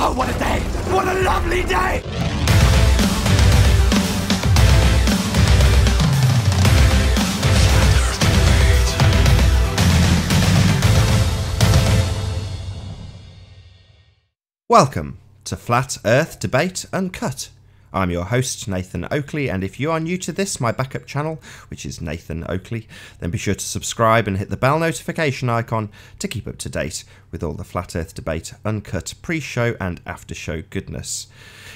Oh, what a day! What a lovely day! Welcome to Flat Earth Debate Uncut. I'm your host, Nathan Oakley, and if you are new to this, my backup channel, which is Nathan Oakley, then be sure to subscribe and hit the bell notification icon to keep up to date with all the Flat Earth Debate Uncut pre-show and after-show goodness.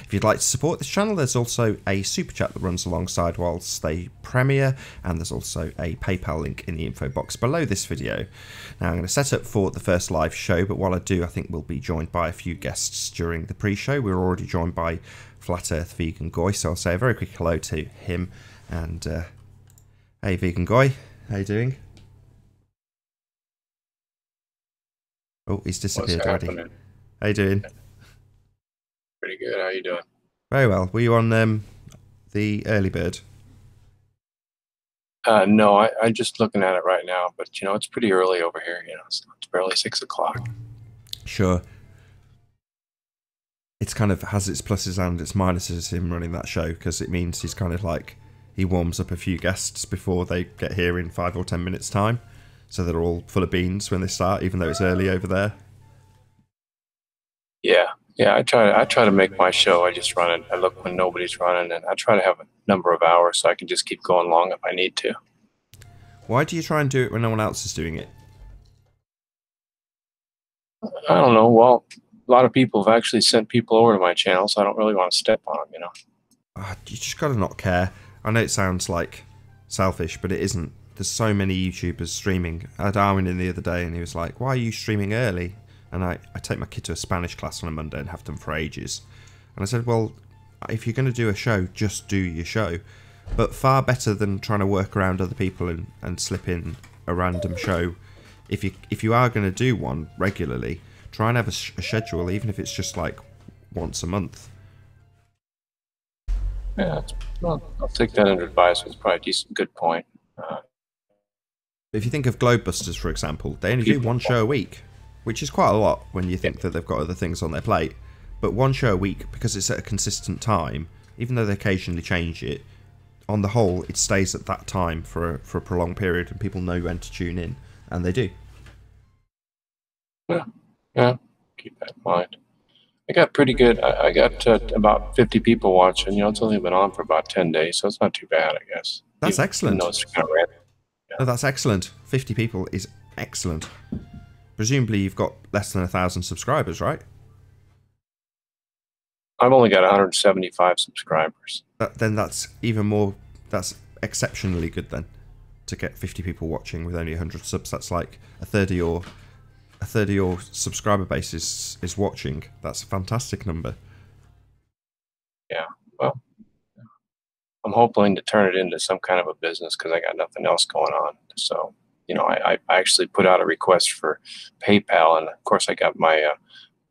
If you'd like to support this channel, there's also a super chat that runs alongside whilst they premiere, and there's also a PayPal link in the info box below this video. Now I'm going to set up for the first live show, but while I do, I think we'll be joined by a few guests during the pre-show. We're already joined by Flat Earth Vegan Goy, so I'll say a very quick hello to him. And hey, Vegan Goy, how you doing? Oh, he's disappeared already. How you doing? Pretty good. How you doing? Very well. Were you on the early bird? No, I'm just looking at it right now, but you know, it's pretty early over here. You know, it's barely 6 o'clock. Sure. It's kind of has its pluses and its minuses, him running that show, because it means he's kind of like, he warms up a few guests before they get here in 5 or 10 minutes time, so they're all full of beans when they start, even though it's early over there. Yeah, I try to make my show. I just run it. I look when nobody's running, and I try to have a number of hours so I can just keep going long if I need to. Why do you try and do it when no one else is doing it? I don't know. Well, a lot of people have actually sent people over to my channel, so I don't really want to step on them, you know. You just gotta not care. I know it sounds like selfish, but it isn't. There's so many YouTubers streaming. I had Armin in the other day, and he was like, "Why are you streaming early?" And I take my kid to a Spanish class on a Monday and have them for ages. And I said, well, if you're going to do a show, just do your show. But far better than trying to work around other people and slip in a random show. If you are going to do one regularly, try and have a schedule, even if it's just like once a month. Yeah, I'll take that under advice. It's probably a decent, good point. If you think of Globebusters, for example, they only do one show a week, which is quite a lot when you think that they've got other things on their plate. But one show a week, because it's at a consistent time, even though they occasionally change it, on the whole, it stays at that time for a prolonged period, and people know when to tune in, and they do. Yeah, keep that in mind. I got pretty good. I got about 50 people watching. You know, it's only been on for about 10 days, so it's not too bad, I guess. That's excellent. No, it's kind of random. Yeah. No, that's excellent. 50 people is excellent. Presumably you've got less than 1,000 subscribers, right? I've only got 175 subscribers. Then that's even more, that's exceptionally good then, to get 50 people watching with only 100 subs. That's like a third of your subscriber base is watching. That's a fantastic number. Yeah, well, I'm hoping to turn it into some kind of a business because I got nothing else going on. So, you know, I actually put out a request for PayPal, and of course I got my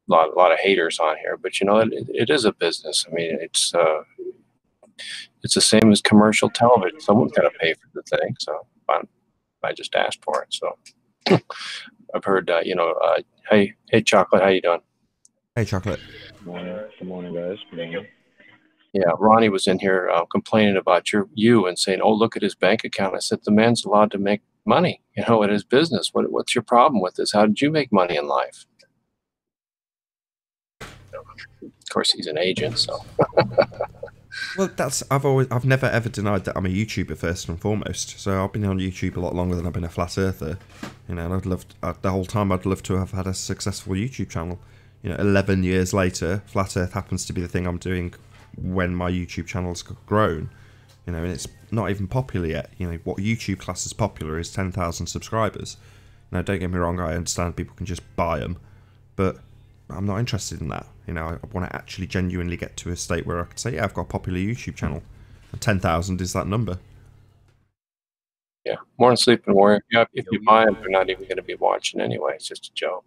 lot of haters on here. But you know, it is a business. I mean, it's the same as commercial television. Someone's got to pay for the thing, so I just asked for it. So I've heard, you know, hey Chocolate, how you doing? Hey Chocolate. Good morning, guys. Good morning. Yeah, Ronnie was in here complaining about you and saying, "Oh, look at his bank account." I said, "The man's allowed to make money, you know, at his business. What's your problem with this? How did you make money in life?" Of course, he's an agent, so. Well, I've never ever denied that I'm a YouTuber first and foremost. So I've been on YouTube a lot longer than I've been a flat earther, you know. And the whole time I'd love to have had a successful YouTube channel. You know, 11 years later, Flat Earth happens to be the thing I'm doing when my YouTube channel's grown, you know, and it's not even popular yet. You know, what YouTube class is popular is 10,000 subscribers. Now, don't get me wrong, I understand people can just buy them, but I'm not interested in that. You know, I want to actually genuinely get to a state where I can say, yeah, I've got a popular YouTube channel, and 10,000 is that number. Yeah, more than Sleeping Warrior. Yeah, if you buy them, they're not even going to be watching anyway. It's just a joke.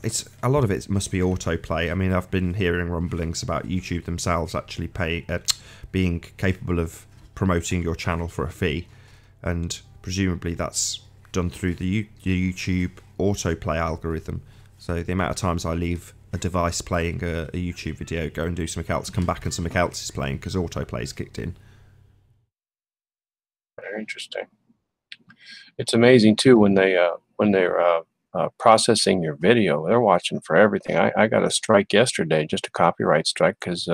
It's a lot of it must be autoplay. I mean, I've been hearing rumblings about YouTube themselves actually being capable of promoting your channel for a fee, and presumably that's done through the YouTube autoplay algorithm. So the amount of times I leave a device playing a YouTube video, go and do something else, come back and something else is playing because autoplay's kicked in. Very interesting. It's amazing too when they're processing your video. They're watching for everything. I got a strike yesterday, just a copyright strike, because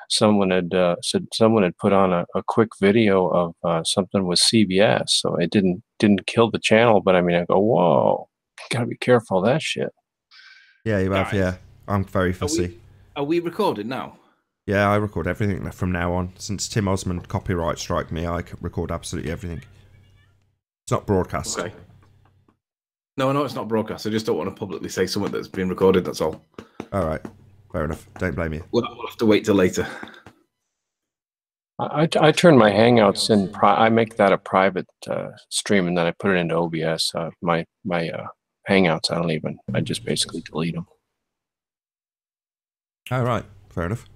someone had said someone had put on a quick video of something with CBS, so it didn't kill the channel. But I mean, I go, whoa, gotta be careful of that shit. Yeah, you have. Yeah, I'm very fussy. Are we recording now? Yeah, I record everything from now on. Since Tim Osmond copyright strike me, I record absolutely everything. It's not broadcast. Okay. No, I know it's not broadcast. I just don't want to publicly say something that's been recorded, that's all. All right. Fair enough. Don't blame you. We'll have to wait till later. I turn my Hangouts in. I make that a private stream, and then I put it into OBS. My Hangouts, I just basically delete them. All right. Fair enough.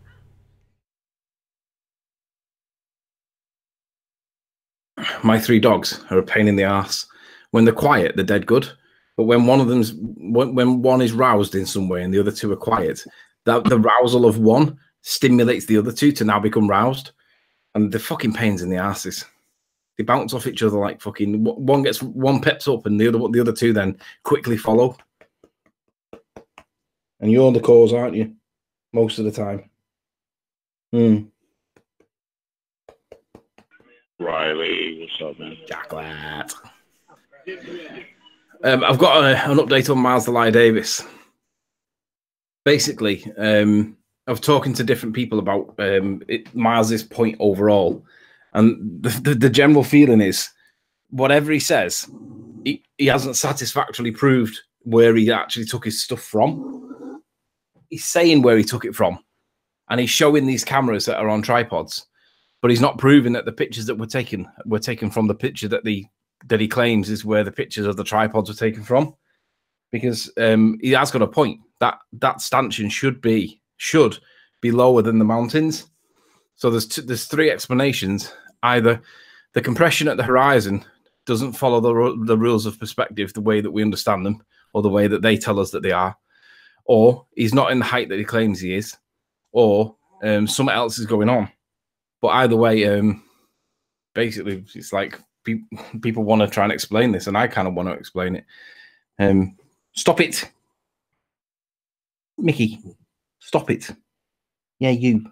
My 3 dogs are a pain in the ass. When they're quiet, they're dead good. But when when one is roused in some way and the other 2 are quiet, that the rousal of one stimulates the other 2 to now become roused. And they're fucking pains in the asses. They bounce off each other like fucking one peps up and the other 2 then quickly follow. And you're the cause, aren't you? Most of the time. Riley, what's up, man? Chocolate. I've got an update on Miles Delia Davis. Basically, I was talking to different people about Miles's point overall, and the general feeling is, whatever he says, he hasn't satisfactorily proved where he actually took his stuff from. He's saying where he took it from, and he's showing these cameras that are on tripods, but he's not proving that the pictures that were taken from the picture that he claims is where the pictures of the tripods were taken from. Because he has got a point that stanchion should be lower than the mountains. So there's 3 explanations. Either the compression at the horizon doesn't follow the rules of perspective the way that we understand them, or the way that they tell us that they are, or he's not in the height that he claims he is, or something else is going on. But either way, basically, it's like people want to try and explain this, and I kind of want to explain it. Stop it, Mickey. Stop it. Yeah, you.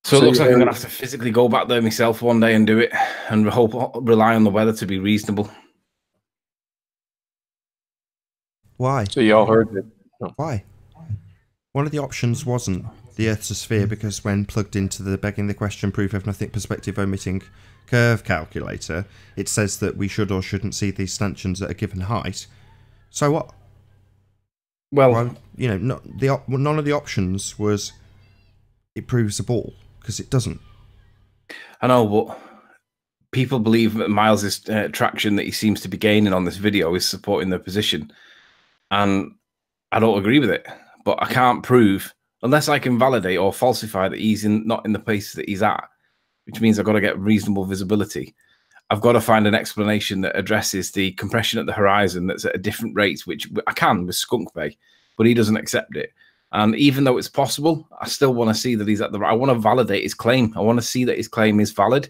So it looks like I'm going to have to physically go back there myself one day and do it, and rely on the weather to be reasonable. Why? So you all heard it. Why? One of the options wasn't the Earth's a sphere, because when plugged into the begging the question proof of nothing perspective omitting curve calculator, it says that we should or shouldn't see these stanchions at a given height. So what? Well, you know, none of the options was it proves the ball, because it doesn't. I know, but people believe that Miles's traction that he seems to be gaining on this video is supporting their position, and I don't agree with it. But I can't prove, unless I can validate or falsify, that he's not in the place that he's at, which means I've got to get reasonable visibility. I've got to find an explanation that addresses the compression at the horizon that's at a different rate, which I can with Skunk Bay, but he doesn't accept it. And even though it's possible, I still want to see that he's at the right. I want to validate his claim. I want to see that his claim is valid,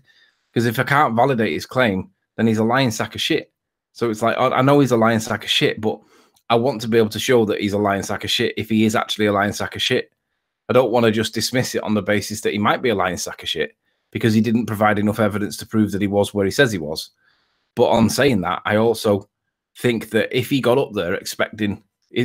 because if I can't validate his claim, then he's a lying sack of shit. So it's like, I know he's a lying sack of shit, but I want to be able to show that he's a lying sack of shit if he is actually a lying sack of shit. I don't want to just dismiss it on the basis that he might be a lying sack of shit because he didn't provide enough evidence to prove that he was where he says he was. But on saying that, I also think that if he got up there expecting,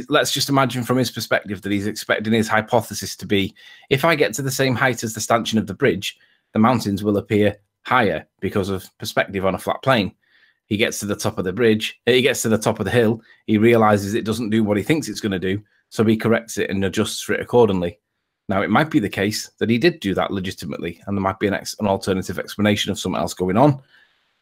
let's just imagine from his perspective that he's expecting his hypothesis to be, if I get to the same height as the stanchion of the bridge, the mountains will appear higher because of perspective on a flat plane. He gets to the top of the bridge, he gets to the top of the hill, he realizes it doesn't do what he thinks it's going to do, so he corrects it and adjusts for it accordingly. Now, it might be the case that he did do that legitimately, and there might be an alternative explanation of something else going on,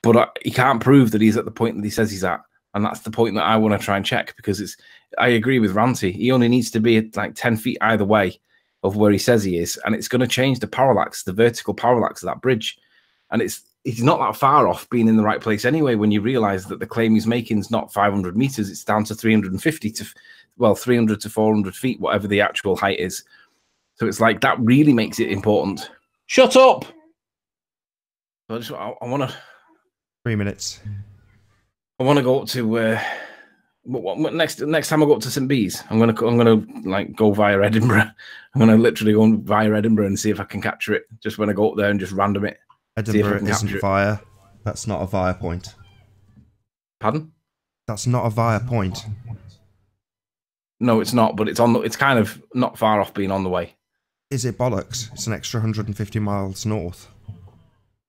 but he can't prove that he's at the point that he says he's at, and that's the point that I want to try and check, because I agree with Ranty. He only needs to be like 10 feet either way of where he says he is, and it's going to change the parallax, the vertical parallax of that bridge, and it's he's not that far off being in the right place anyway. When you realise that the claim he's making is not 500 meters, it's down to 350 to 300 to 400 feet, whatever the actual height is. So it's like that really makes it important. Shut up. I want to. 3 minutes. I want to go up to next time I go up to St. Bees. I'm gonna like go via Edinburgh. I'm gonna literally go via Edinburgh and see if I can capture it. Just when I go up there and just random it. Edinburgh isn't via. That's not a via point. Pardon? That's not a via point. No, it's not. But it's on. It's kind of not far off being on the way. Is it bollocks? It's an extra 150 miles north.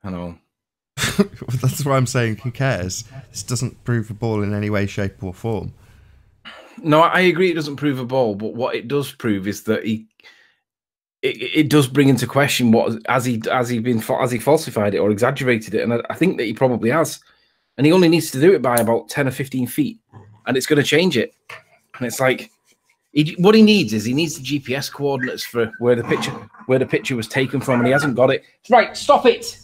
I know. That's why I'm saying, who cares? This doesn't prove a ball in any way, shape, or form. No, I agree. It doesn't prove a ball, but what it does prove is that it does bring into question what has he falsified it or exaggerated it, and I think that he probably has, and he only needs to do it by about 10 or 15 feet, and it's going to change it. And it's like what he needs is the GPS coordinates for where the picture was taken from, and he hasn't got it. Right, stop it.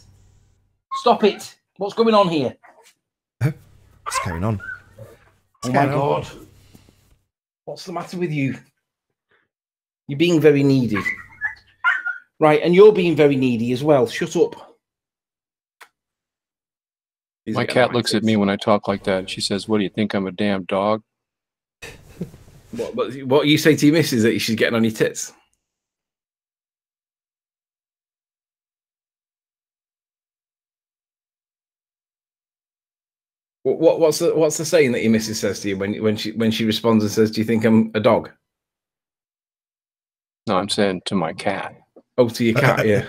Stop it! What's going on here? What's going on? Oh my God! What's the matter with you? You're being very needy. Right, and you're being very needy as well. Shut up. My cat looks at me when I talk like that, and she says, "What do you think? I'm a damn dog?" What you say to your missus that she's getting on your tits? What's the saying that your missus says to you when she responds and says, "Do you think I'm a dog?" No, I'm saying to my cat. Oh, to your cat, yeah.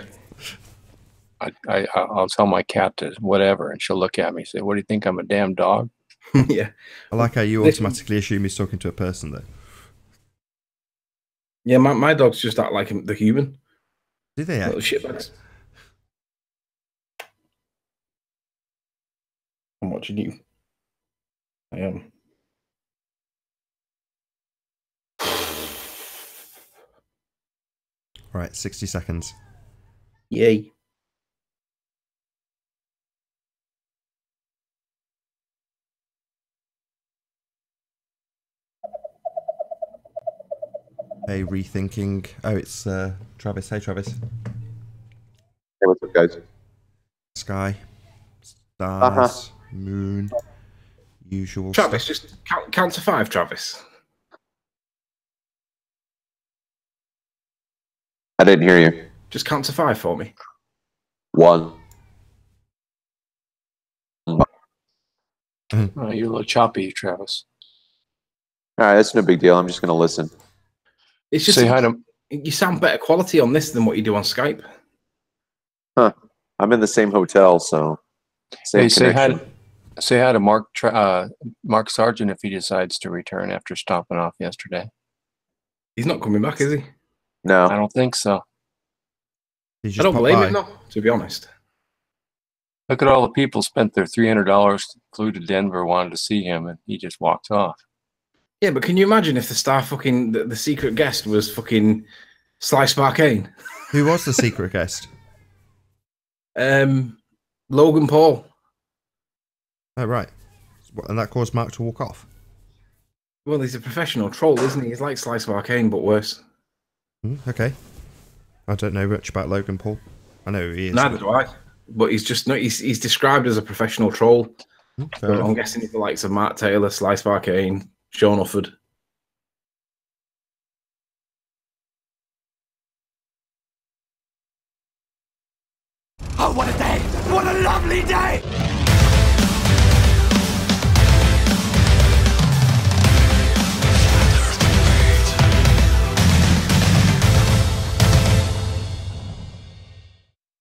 I'll tell my cat to whatever, and she'll look at me and say, "What do you think? I'm a damn dog?" Yeah. I like how you automatically assume he's talking to a person, though. Yeah, my dogs just act like the human. Do they? Little shitbags. I'm watching you. I am. Right, 60 seconds. Yay. Hey, rethinking. Oh, it's Travis. Hey, Travis. Hey, what's up, guys? Sky. Stars. Moon. Usual Travis, stuff. just count to 5, Travis. I didn't hear you. Just count to 5 for me. 1. You're a little choppy, Travis. All right, that's no big deal. I'm just going to listen. It's just say hi to. You sound better quality on this than what you do on Skype. Huh. I'm in the same hotel, so same Hey, connection. say hi to Mark Sargent if he decides to return after stopping off yesterday. He's not coming back, is he? No. I don't think so. He I just don't popped blame by. him, though, to be honest. Look at all the people spent their $300, flew to Denver, wanted to see him, and he just walked off. Yeah, but can you imagine if the secret guest was fucking Sly Sparkane? Who was the secret guest? Logan Paul. Oh, right. And that caused Mark to walk off? Well, he's a professional troll, isn't he? He's like Sly Sparkane, but worse. Okay. I don't know much about Logan Paul. I know who he is. Neither do I. But he's described as a professional troll. Fair enough. I'm guessing he's the likes of Matt Taylor, Sly Sparkane, Sean Ufford. Oh, what a day! What a lovely day!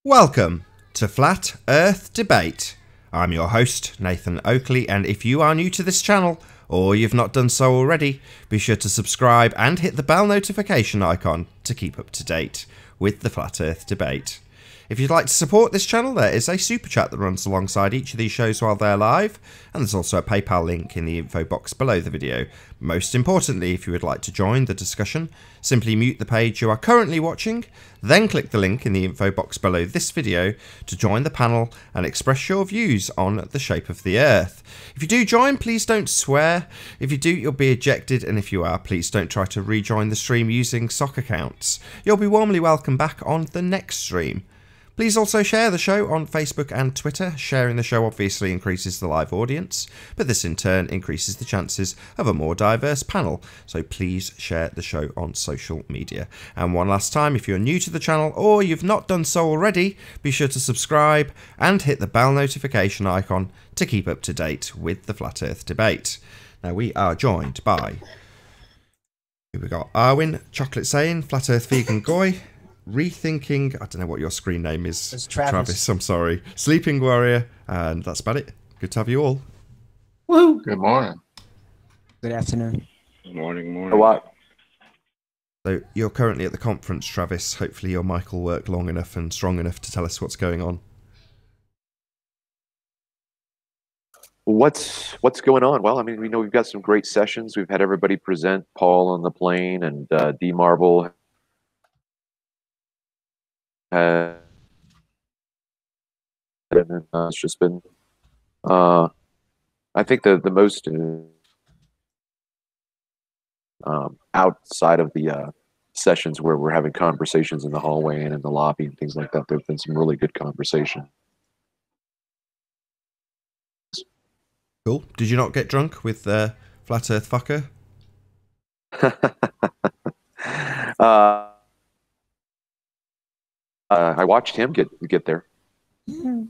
Welcome to Flat Earth Debate. I'm your host, Nathan Oakley, and if you are new to this channel, or you've not done so already, be sure to subscribe and hit the bell notification icon to keep up to date with the Flat Earth Debate. If you'd like to support this channel, there is a super chat that runs alongside each of these shows while they're live, and there's also a PayPal link in the info box below the video. Most importantly, if you would like to join the discussion, simply mute the page you are currently watching, then click the link in the info box below this video to join the panel and express your views on the shape of the Earth. If you do join, please don't swear. If you do, you'll be ejected, and if you are, please don't try to rejoin the stream using sock accounts. You'll be warmly welcome back on the next stream. Please also share the show on Facebook and Twitter. Sharing the show obviously increases the live audience, but this in turn increases the chances of a more diverse panel, so please share the show on social media. And one last time, if you're new to the channel or you've not done so already, be sure to subscribe and hit the bell notification icon to keep up to date with the Flat Earth debate. Now we are joined by, here we got Arwin, Chocolate Saying, Flat Earth Vegan Goy, Rethinking, I don't know what your screen name is. It's Travis. I'm sorry. Sleeping Warrior, and that's about it. Good to have you all. Woo! Good morning. Good afternoon. Good morning. A lot. So you're currently at the conference, Travis. Hopefully your mic will work long enough and strong enough to tell us what's going on. What's going on? Well, I mean, we know we've got some great sessions. We've had everybody present. Paul on the plane and D Marble. And it's just been, I think the most outside of the sessions where we're having conversations in the hallway and in the lobby and things like that, there have been some really good conversation. Cool. Did you not get drunk with Flat Earth Fucker? I watched him get there. Yeah,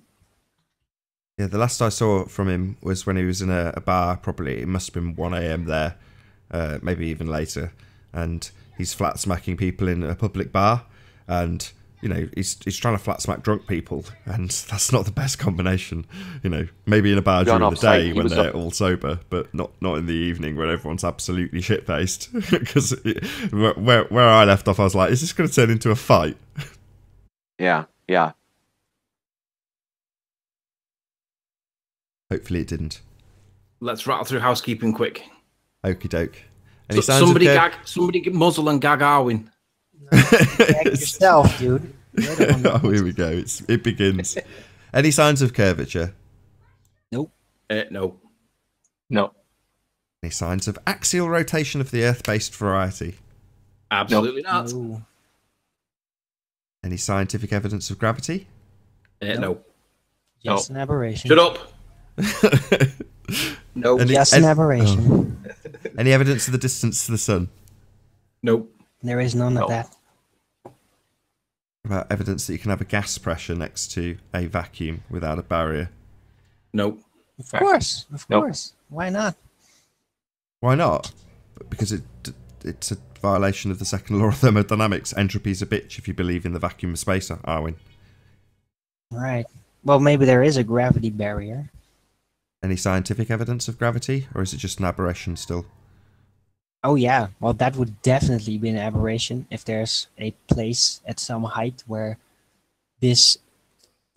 the last I saw from him was when he was in a bar. Probably it must have been 1 AM there, maybe even later. And he's flat smacking people in a public bar, and you know he's trying to flat smack drunk people, and that's not the best combination. You know, maybe in a bar during the day when they're all sober, but not in the evening when everyone's absolutely shit faced. Because where I left off, I was like, is this going to turn into a fight? Yeah. Hopefully it didn't. Let's rattle through housekeeping quick. Okie doke. Somebody muzzle and gag Arwin. Gag yourself, dude. Oh, here we go. It begins. Any signs of curvature? Nope. No. Any signs of axial rotation of the Earth-based variety? Absolutely not. No. Any scientific evidence of gravity? No. Just an aberration. Shut up. No. Just an aberration. Any evidence of the distance to the sun? Nope. There is none of that. What about evidence that you can have a gas pressure next to a vacuum without a barrier? Nope. Of course. Why not? Why not? Because it's a violation of the second law of thermodynamics. Entropy's a bitch if you believe in the vacuum of space, Arwin. Right. Well, maybe there is a gravity barrier. Any scientific evidence of gravity, or is it just an aberration still? Oh, yeah. Well, that would definitely be an aberration if there's a place at some height where this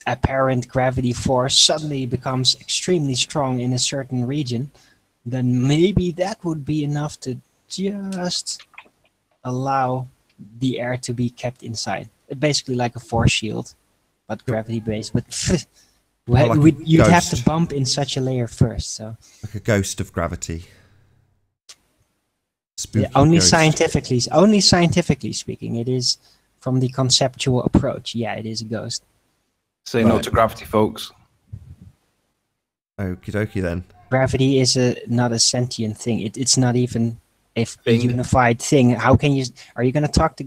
apparent gravity force suddenly becomes extremely strong in a certain region. Then maybe that would be enough to just allow the air to be kept inside. Basically like a force shield, but gravity-based. But you'd have to bump in such a layer first. So like a ghost of gravity. Yeah, only scientifically speaking, it is from the conceptual approach. Yeah, it is a ghost. Say no to gravity, folks. Okie dokie then. Gravity is not a sentient thing. It's not even a unified thing. How can you? Are you going to talk to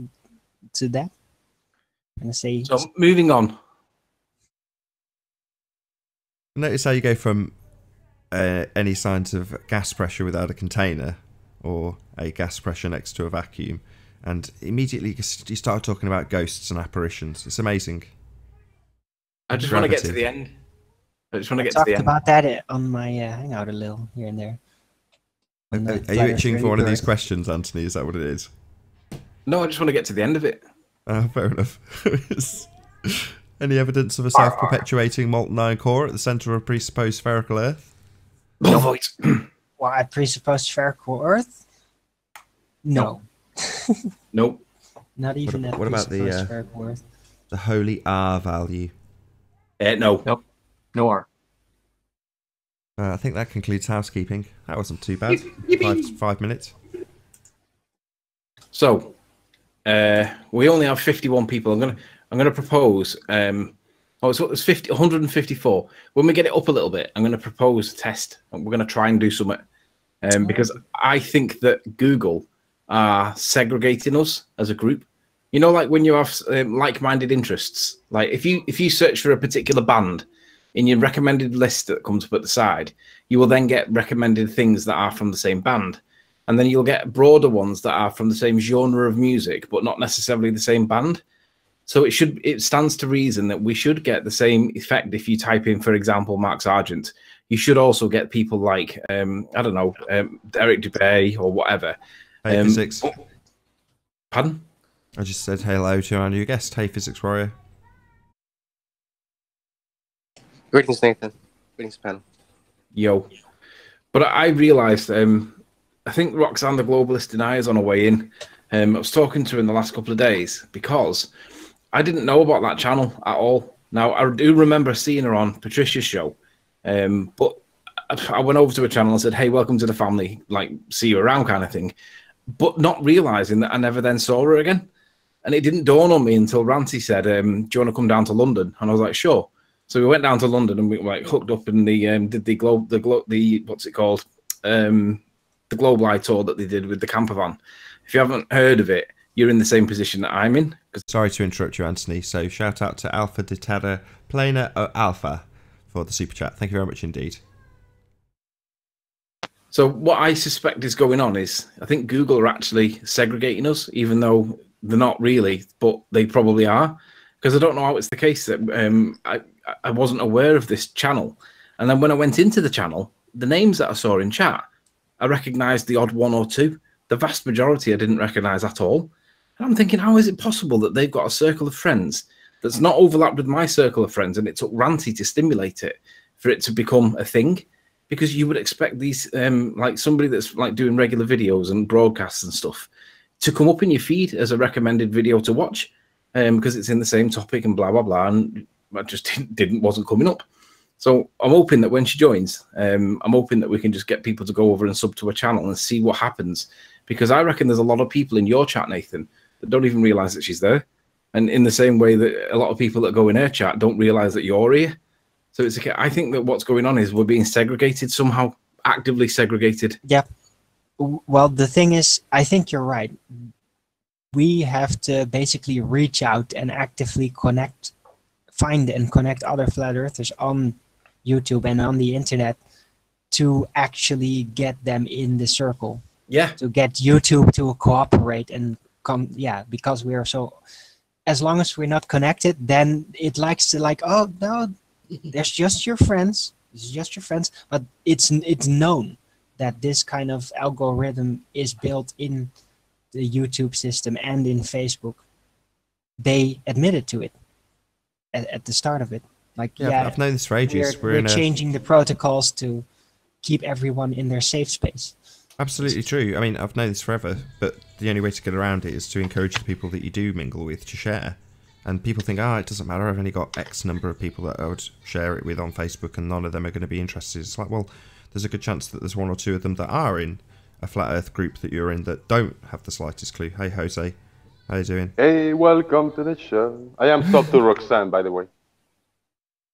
that? I'm going to say. So moving on. Notice how you go from any signs of gas pressure without a container, or a gas pressure next to a vacuum, and immediately you start talking about ghosts and apparitions. It's amazing. I just want to get to the end. I just want to get to the end. Talked about that on my Hangout a little here and there. Are you itching for one of these questions, Anthony? Is that what it is? No, I just want to get to the end of it. Fair enough. Any evidence of a self-perpetuating molten iron core at the centre of a presupposed spherical Earth? No. Well, I presuppose spherical Earth? No. Nope. Not even What about the spherical Earth. the holy R value? No. Nope. No R. I think that concludes housekeeping. That wasn't too bad. 5 minutes. So, we only have 51 people. I'm gonna propose. It's 154. When we get it up a little bit, I'm gonna propose a test. We're gonna try and do something. Because I think that Google are segregating us as a group. You know, like when you have like-minded interests. Like if you search for a particular band in your recommended list that comes up at the side, you will then get recommended things that are from the same band. And then you'll get broader ones that are from the same genre of music, but not necessarily the same band. So it stands to reason that we should get the same effect if you type in, for example, Mark Sargent. You should also get people like, I don't know, Eric Dubay or whatever. Hey, Physics. Pardon? I just said hello to our new guest. Hey, Physics Warrior. Greetings, Nathan. Greetings, panel. Yo. But I realised, I think Roxanne the Globalist Denier is on her way in. I was talking to her in the last couple of days because I didn't know about that channel at all. Now, I do remember seeing her on Patricia's show, but I went over to her channel and said, hey, welcome to the family, like, see you around kind of thing, but not realising that I never then saw her again. And it didn't dawn on me until Ranty said, do you want to come down to London? And I was like, sure. So we went down to London and we like hooked up in the did the what's it called? The Global Eye tour that they did with the camper van. If you haven't heard of it, you're in the same position that I'm in. Sorry to interrupt you, Anthony. So shout out to Alpha Ditada Plana Alpha for the super chat. Thank you very much indeed. So what I suspect is going on is I think Google are actually segregating us, even though they're not really, but they probably are. Because I don't know how it's the case that I wasn't aware of this channel. And then when I went into the channel, the names that I saw in chat, I recognised the odd one or two. The vast majority I didn't recognise at all. And I'm thinking, how is it possible that they've got a circle of friends that's not overlapped with my circle of friends, and it took Ranty to stimulate it for it to become a thing? Because you would expect these, like somebody that's like doing regular videos and broadcasts and stuff, to come up in your feed as a recommended video to watch, because it's in the same topic and blah blah blah, and I just wasn't coming up. So I'm hoping that when she joins, I'm hoping that we can just get people to go over and sub to a channel and see what happens, because I reckon there's a lot of people in your chat, Nathan, that don't even realise that she's there, and in the same way that a lot of people that go in her chat don't realise that you're here. So it's okay. I think that what's going on is we're being segregated somehow, actively segregated. Yeah. Well, the thing is, I think you're right. We have to basically reach out and actively find and connect other flat earthers on YouTube and on the internet to actually get them in the circle. Yeah. To get YouTube to cooperate and come. Yeah, because we are so. As long as we're not connected, then it likes to like, oh no, there's just your friends. It's just your friends, but it's known that this kind of algorithm is built in the YouTube system and in Facebook. They admitted to it at the start of it. Like, yeah, I've known this for ages. We're changing the protocols to keep everyone in their safe space. Absolutely true. I mean, I've known this forever, but the only way to get around it is to encourage the people that you do mingle with to share. And people think, it doesn't matter, I've only got X number of people that I would share it with on Facebook and none of them are going to be interested. It's like, well, there's a good chance that there's one or two of them that are in a Flat Earth group that you're in that don't have the slightest clue. Hey, Jose. How you doing? Hey, welcome to the show. I am sub to Roxanne, by the way.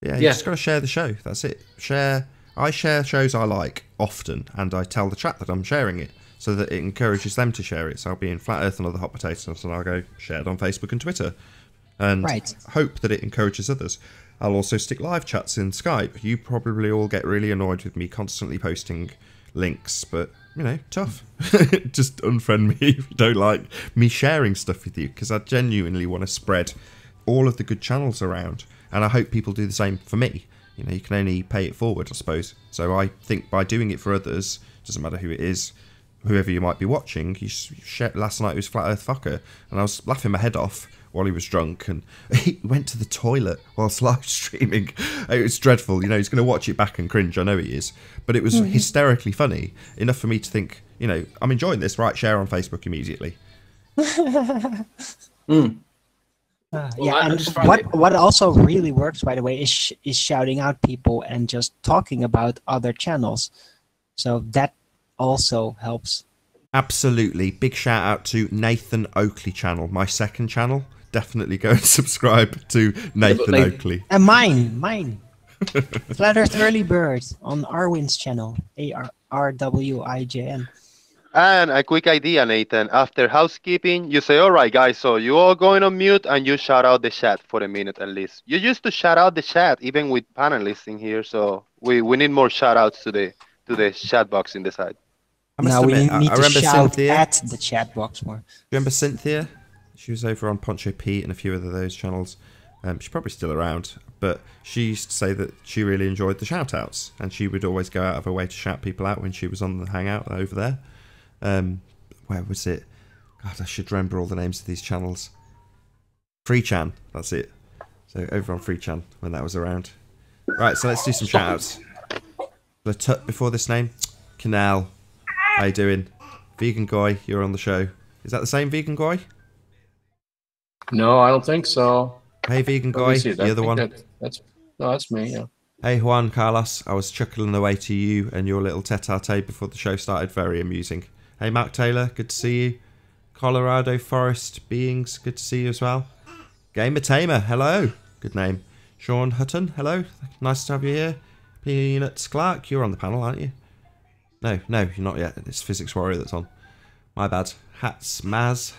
Yeah, you just got to share the show. That's it. Share. I share shows I like often, and I tell the chat that I'm sharing it so that it encourages them to share it. So I'll be in Flat Earth and Other Hot Potatoes, and I'll go share it on Facebook and Twitter, and hope that it encourages others. I'll also stick live chats in Skype. You probably all get really annoyed with me constantly posting links, but you know, tough. Just unfriend me if you don't like me sharing stuff with you, because I genuinely want to spread all of the good channels around, and I hope people do the same for me. You know, you can only pay it forward, I suppose. So I think by doing it for others, doesn't matter who it is, whoever you might be watching, last night it was Flat Earth Fucker, and I was laughing my head off while he was drunk, and he went to the toilet whilst live streaming. It was dreadful. You know, he's going to watch it back and cringe. I know he is, but it was hysterically funny enough for me to think, you know, I'm enjoying this. Right, share on Facebook immediately. Yeah, and what also really works, by the way, is shouting out people and just talking about other channels. So that also helps. Absolutely. Big shout out to Nathan Oakley channel, my second channel. Definitely go and subscribe to Nathan Oakley. And mine. Flat Earth Early Bird on Arwin's channel, ARWIJN. And a quick idea, Nathan. After housekeeping, you say, all right, guys, so you all going on mute and you shout out the chat for a minute at least. You used to shout out the chat, even with panelists in here, so we need more shout outs to the chat box in the side. Now we need to shout at the chat box more. Remember Cynthia? She was over on Poncho Pete and a few of those channels. She's probably still around, but she used to say that she really enjoyed the shout outs, and she would always go out of her way to shout people out when she was on the hangout over there. Where was it? God, I should remember all the names of these channels. FreeChan, that's it. So over on FreeChan when that was around. Right, so let's do some shout outs. The tut before this name, Canal. How you doing? Vegan Guy, you're on the show. Is that the same Vegan Guy? No, I don't think so. Hey, Vegan Guy, the other one. That's me, yeah. Hey, Juan Carlos, I was chuckling away to you and your little tete-a-tete before the show started. Very amusing. Hey, Mark Taylor, good to see you. Colorado Forest Beings, good to see you as well. Gamer Tamer, hello. Good name. Sean Hutton, hello. Nice to have you here. Peanuts Clark, you're on the panel, aren't you? No, you're not yet. It's Physics Warrior that's on. My bad. Hazmat.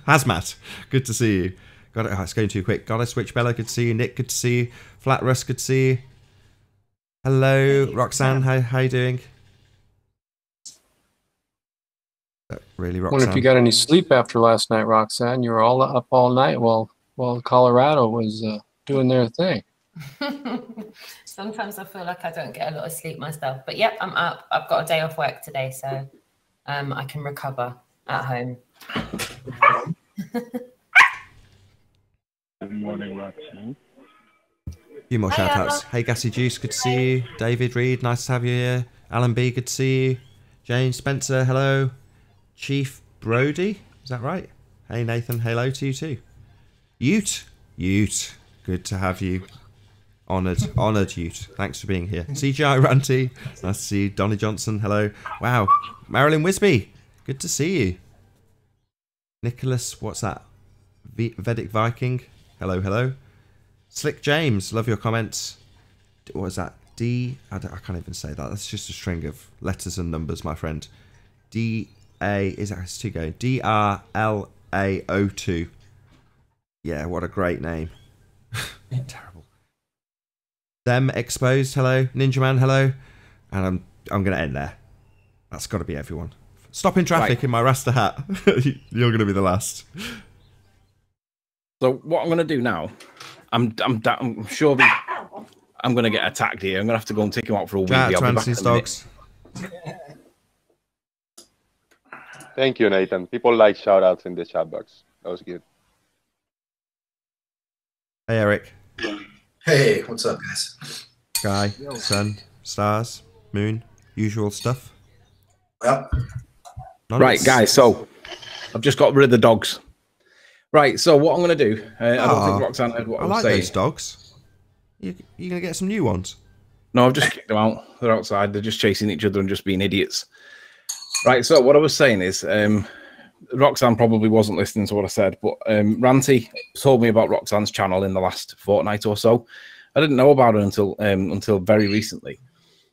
Hazmat. Good to see you. Got it. Oh, it's going too quick. Goddess Witch Bella, good to see you. Nick, good to see you. Flat Russ, good to see you. Hello, Roxanne. How you doing? Really, Roxanne? Wonder if you got any sleep after last night, Roxanne. You were all up all night while Colorado was doing their thing. Sometimes I feel like I don't get a lot of sleep myself, but yep, I'm up. I've got a day off work today, so I can recover at home. Good morning, Roxanne. A few more shout outs. Hey, Gassy Juice, good to see you. David Reed, nice to have you here. Alan B, good to see you. Jane Spencer, hello. Chief Brody, is that right? Hey, Nathan, hello to you too. Ute, good to have you. Honoured, Ute. Thanks for being here. CGI Ranty, nice to see you. Donny Johnson, hello. Wow. Marilyn Wisby, good to see you. Nicholas, what's that? Vedic Viking, hello. Slick James, love your comments. What was that? I can't even say that. That's just a string of letters and numbers, my friend. It's two going. DRLAO2. Yeah, what a great name. Terrible. Them Exposed, hello. Ninja Man, hello. And I'm going to end there. That's got to be everyone. Stopping traffic in my Rasta hat. You're going to be the last. So what I'm going to do now, I'm sure I'm going to get attacked here. I'm going to have to go and take him out for a wee. I'll be back in a dogs. Thank you, Nathan. People like shout outs in the chat box. That was good. Hey, Eric. Hey, what's up, guys? Sky, sun, stars, moon, usual stuff. Well, right, guys. So I've just got rid of the dogs. Right. So what I'm going to do, I don't think Roxanne heard what I was saying. Those dogs. You going to get some new ones? No, I've just kicked them out. They're outside. They're just chasing each other and just being idiots. Right. So what I was saying is, Roxanne probably wasn't listening to what I said, but Ranty told me about Roxanne's channel in the last fortnight or so. I didn't know about it until very recently,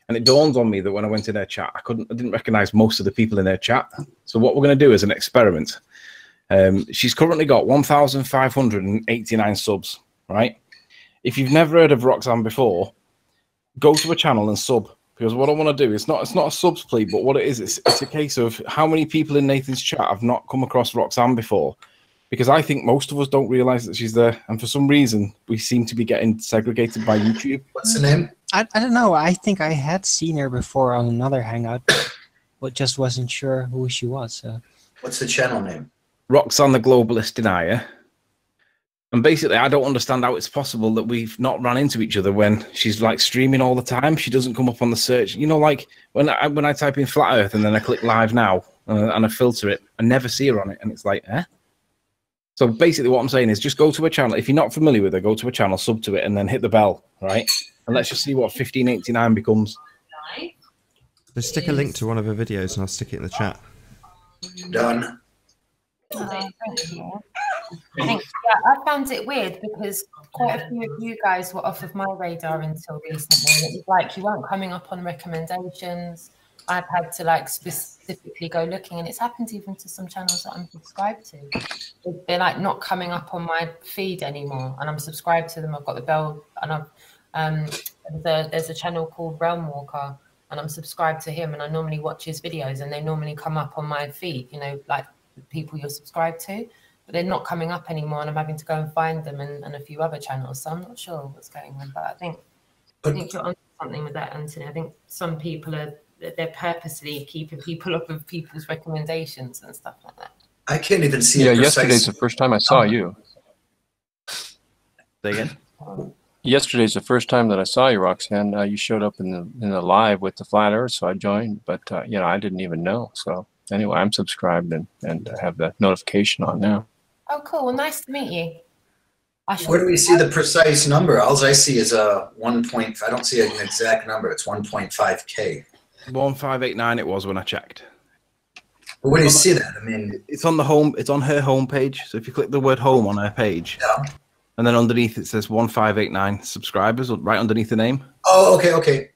and it dawned on me that when I went in their chat, I didn't recognize most of the people in their chat. So what we're going to do is an experiment. She's currently got 1,589 subs. Right. If you've never heard of Roxanne before, go to a channel and sub. Because what I want to do, it's not a subs plea, but what it is, it's a case of how many people in Nathan's chat have not come across Roxanne before. Because I think most of us don't realize that she's there. And for some reason, we seem to be getting segregated by YouTube. What's the name? I don't know. I think I had seen her before on another hangout, but just wasn't sure who she was. So. What's the channel name? Roxanne the globalist denier. And basically, I don't understand how it's possible that we've not run into each other when she's like streaming all the time. She doesn't come up on the search. You know, like when I type in flat Earth and then I click live now and I filter it, I never see her on it. And it's like, eh? So basically what I'm saying is just go to a channel. If you're not familiar with her, go to a channel, sub to it, and then hit the bell, right? And let's just see what 1589 becomes. Just stick a link to one of her videos and I'll stick it in the chat. Done. Thank you. Thanks. Yeah, I found it weird because quite a few of you guys were off of my radar until recently. It was like you weren't coming up on recommendations. I've had to like specifically go looking, and it's happened even to some channels that I'm subscribed to. They're like not coming up on my feed anymore, and I'm subscribed to them. I've got the bell, and there's a channel called Realm Walker, and I'm subscribed to him, and I normally watch his videos, and they normally come up on my feed. You know, like people you're subscribed to. But they're not coming up anymore, and I'm having to go and find them and a few other channels. So I'm not sure what's going on, but I think you're on something with that, Anthony. I think some people they're purposely keeping people off of people's recommendations and stuff like that. I can't even see. Yeah, yesterday's the first time I saw you. Say again. Yesterday's the first time that I saw you, Roxanne. You showed up in the live with the flat Earth, so I joined. But you know, I didn't even know. So anyway, I'm subscribed and have the notification on now. Oh, cool. Well, nice to meet you. Where do we see the precise number? All I see is a 1 point. I don't see an exact number. It's 1.5K. 1589 it was when I checked. But where do you see that? I mean, it's on the home. It's on her home page. So if you click the word home on her page, yeah. And then underneath it says 1589 subscribers, right underneath the name. Oh, okay, okay.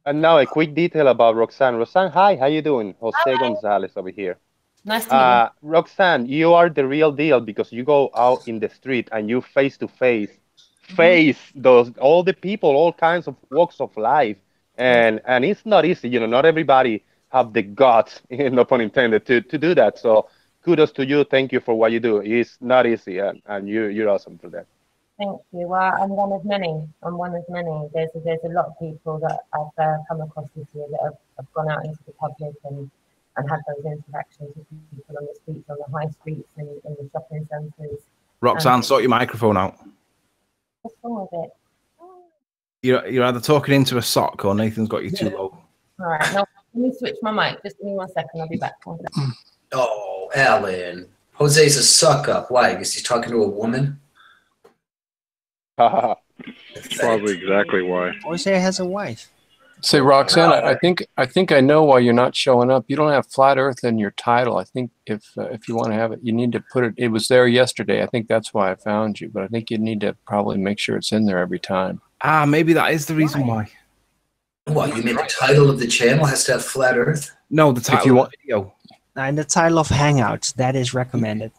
And now a quick detail about Roxanne. Roxanne, hi, how you doing? Jose Gonzalez over here. Nice to meet you. Roxanne, you are the real deal because you go out in the street and you face to face all the people, all kinds of walks of life, and it's not easy. You know, not everybody have the guts, no pun intended, to do that. So kudos to you. Thank you for what you do. It's not easy, and you're awesome for that. Thank you. Well, I'm one of many. I'm one of many. There's a lot of people that I've come across this year that have gone out into the public and had those interactions with people on the streets, on the high streets, and in the shopping centres. Roxanne, sort your microphone out. What's wrong with it? You're either talking into a sock or Nathan's got you too low. All right, now let me switch my mic. Just give me 1 second. I'll be back. Oh, Alan. Jose's a suck up. Why? Because he's talking to a woman? Probably exactly why. Jose has a wife. Say, Roxanne, I think I know why you're not showing up. You don't have flat Earth in your title. I think if you want to have it, you need to put it. It was there yesterday. I think that's why I found you. But I think you need to probably make sure it's in there every time. Ah, maybe that is the reason why. What, you mean the title of the channel has to have flat Earth? No, the title of the video. And the title of Hangouts, that is recommended.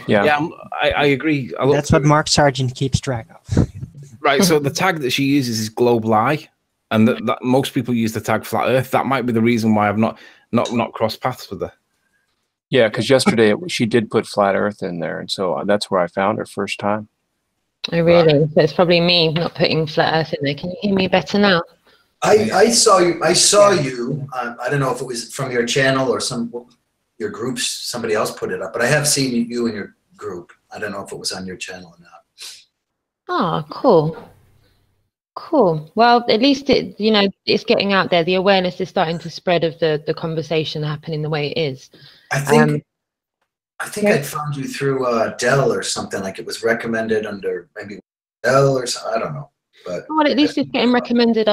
Yeah, I agree. That's what Mark Sargent keeps track of. Right, so the tag that she uses is Global Eye, and that most people use the tag Flat Earth. That might be the reason why I've not crossed paths with her. Yeah, because yesterday she did put flat Earth in there, and so that's where I found her first time. Oh, really? So it's probably me not putting flat Earth in there. Can you hear me better now? I saw you. I saw you. I don't know if it was from your channel or your groups. Somebody else put it up, but I have seen you in your group. I don't know if it was on your channel or not. Oh, cool. Cool. Well, at least it's getting out there. The awareness is starting to spread of the conversation happening the way it is. I think I found you through Dell or something. Like it was recommended under maybe Dell or something. I don't know. But well, at least it's getting recommended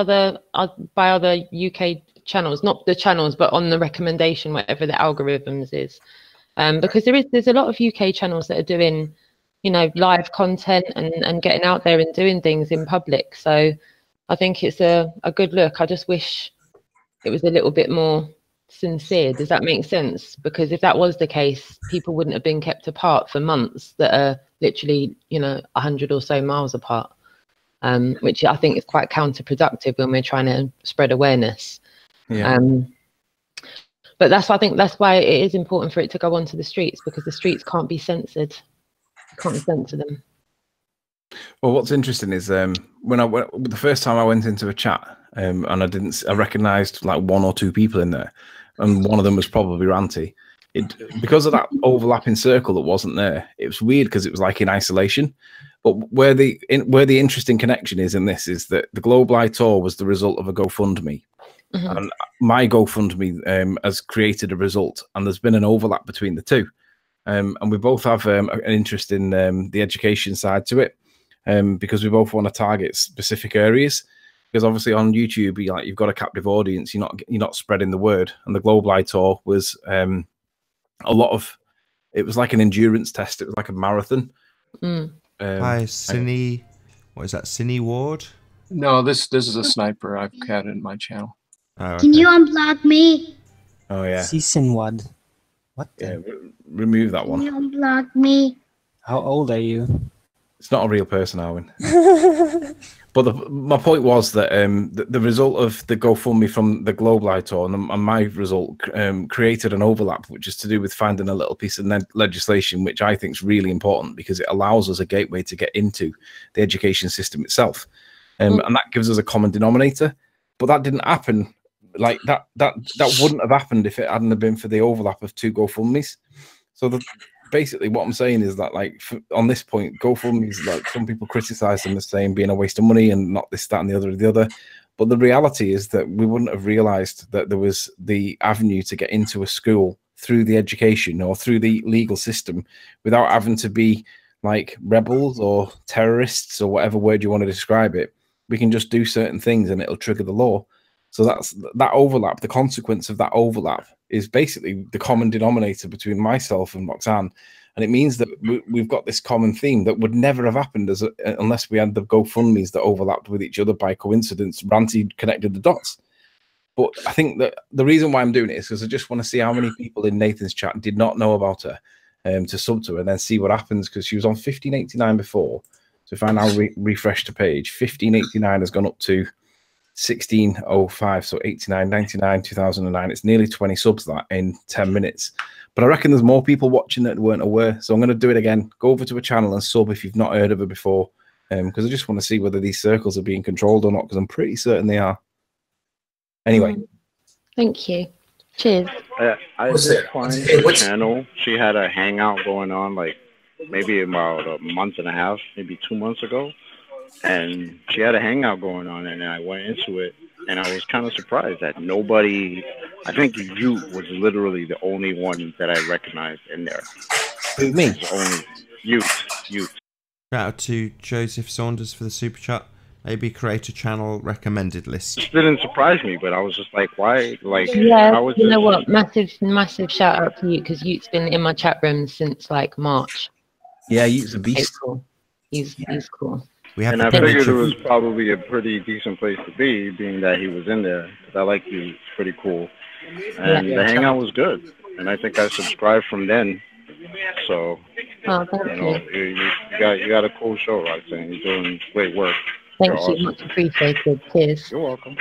by other UK channels, not the channels, but on the recommendation, whatever the algorithms is. Because there's a lot of UK channels that are doing, live content and getting out there and doing things in public. So I think it's a good look. I just wish it was a little bit more sincere. Does that make sense? Because if that was the case, people wouldn't have been kept apart for months that are literally, 100 or so miles apart. Which I think is quite counterproductive when we're trying to spread awareness. Yeah. But that's why it is important for it to go onto the streets, because the streets can't be censored. Can't censor them. Well, what's interesting is the first time I went into a chat and I recognised like one or two people in there, and one of them was probably Ranty. because of that overlapping circle that wasn't there. It was weird because it was like in isolation. But where the interesting connection is in this is that the Global Eye Tour was the result of a GoFundMe. And my GoFundMe has created a result, and there's been an overlap between the two. And we both have an interest in the education side to it, because we both want to target specific areas. Because obviously on YouTube, you've got a captive audience. You're not spreading the word. And the Global Eye Tour was it was like an endurance test. It was like a marathon. Hi, Cine. What is that? Cine Ward? No, this is a sniper I've had in my channel. Oh, okay. Can you unblock me? Oh yeah. Season 1. What? Yeah, remove that one. Can you unblock me? How old are you? It's not a real person, Arwen. But my point was that the result of the GoFundMe from the Global Eye Tour and my result created an overlap, which is to do with finding a little piece of legislation, which I think is really important because it allows us a gateway to get into the education system itself. And that gives us a common denominator. But that didn't happen. Like that wouldn't have happened if it hadn't have been for the overlap of two GoFundMes. So basically what I'm saying is that, like, on this point, GoFundMes, like, some people criticize them as saying being a waste of money and not this, that, and the other. But the reality is that we wouldn't have realized that there was the avenue to get into a school through the education or through the legal system without having to be like rebels or terrorists or whatever word you want to describe it. We can just do certain things and it'll trigger the law. So that overlap, the consequence of that overlap is basically the common denominator between myself and Roxanne. And it means that we've got this common theme that would never have happened unless we had the GoFundMes that overlapped with each other by coincidence. Ranty connected the dots. But I think that the reason why I'm doing it is because I just want to see how many people in Nathan's chat did not know about her, to sub to her and then see what happens, because she was on 1589 before. So if I now refresh the page, 1589 has gone up to 1605, so 89, 99, 2009. It's nearly 20 subs that in 10 minutes. But I reckon there's more people watching that weren't aware. So I'm going to do it again. Go over to a channel and sub if you've not heard of her before, because I just want to see whether these circles are being controlled or not, because I'm pretty certain they are. Anyway. Thank you. Cheers. I did find the channel. She had a hangout going on like maybe about a month and a half, maybe 2 months ago. And she had a hangout going on, and I went into it, and I was kind of surprised that nobody, I think you was literally the only one that I recognized in there. Who, me? Only you. Shout out to Joseph Saunders for the super chat. Maybe create a channel recommended list. It didn't surprise me, but I was just like, why? Like, yeah, how was you know what? Massive shout out to you, because Ute's been in my chat room since like March. Yeah, Ute's a beast. Cool. He's cool. And I figured it was probably a pretty decent place to be, being that he was in there. Because I like you. It's pretty cool. And the hangout was good. And I think I subscribed from then. So, you got a cool show, Roxanne. You're doing great work. Thank you. Awesome. Much appreciated. Cheers. You're welcome.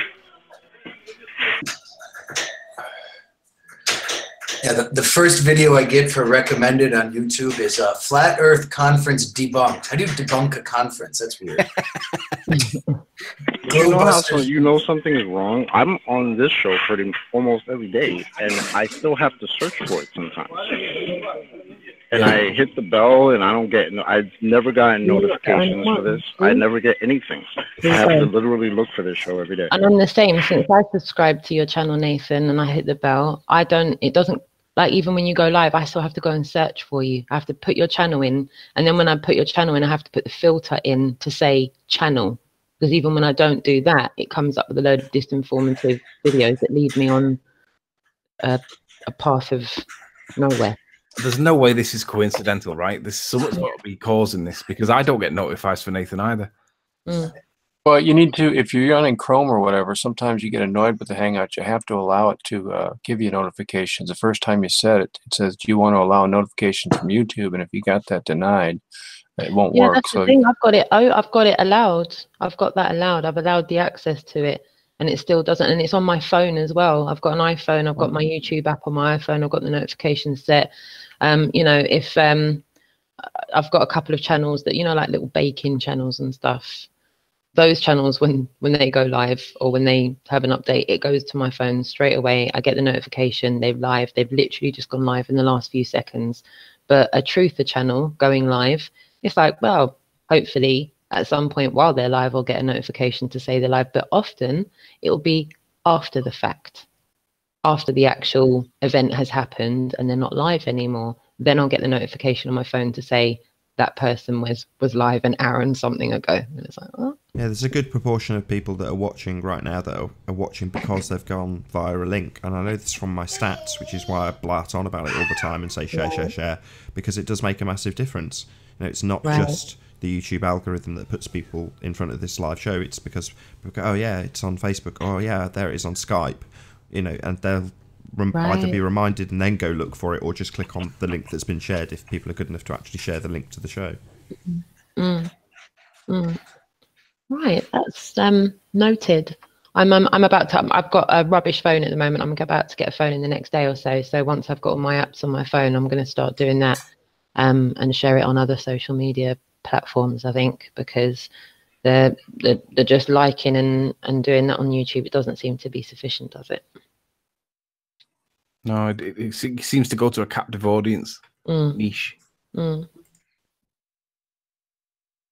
Yeah, the first video I get for recommended on YouTube is a Flat Earth Conference debunked. How do you debunk a conference? That's weird. You know something is wrong? I'm on this show almost every day, and I still have to search for it sometimes. And I hit the bell, and I don't get. I've never gotten notifications for this. I never get anything. I have to literally look for this show every day. And I'm the same. Since I subscribed to your channel, Nathan, and I hit the bell, it doesn't. Like, even when you go live, I still have to go and search for you. I have to put your channel in. And then when I put your channel in, I have to put the filter in to say channel. Because even when I don't do that, it comes up with a load of disinformative videos that lead me on a path of nowhere. There's no way this is coincidental, right? There's someone's got to be causing this, because I don't get notifies for Nathan either. Well, you need to, if you're running Chrome or whatever, sometimes you get annoyed with the Hangout. You have to allow it to give you notifications. The first time you set it, it says, do you want to allow notifications from YouTube? And if you got that denied, it won't work. That's the thing. I've got it allowed. I've got that allowed. I've allowed the access to it, and it still doesn't. And it's on my phone as well. I've got an iPhone. I've got my YouTube app on my iPhone. I've got the notifications set. If I've got a couple of channels that, like little baking channels and stuff. those channels, when they go live or when they have an update, it goes to my phone straight away. I get the notification they've literally just gone live in the last few seconds. But a truther channel going live, it's like, well, hopefully at some point while they're live, I'll get a notification to say they're live. But often it will be after the fact, after the actual event has happened and they're not live anymore. Then I'll get the notification on my phone to say that person was live an hour and something ago. And it's like, oh. Yeah, there's a good proportion of people that are watching right now that are watching because they've gone via a link. And I know this from my stats, which is why I blart on about it all the time and say share, because it does make a massive difference. You know, it's not just the YouTube algorithm that puts people in front of this live show. It's because people go, oh yeah, it's on Facebook. Oh yeah, there it is on Skype. You know, and they'll either be reminded and then go look for it, or just click on the link that's been shared if people are good enough to actually share the link to the show. Right, that's noted. I'm about to. I've got a rubbish phone at the moment. I'm about to get a phone in the next day or so. So once I've got all my apps on my phone, I'm going to start doing that and share it on other social media platforms. I think because they're just liking and doing that on YouTube. It doesn't seem to be sufficient, does it? No, it seems to go to a captive audience niche.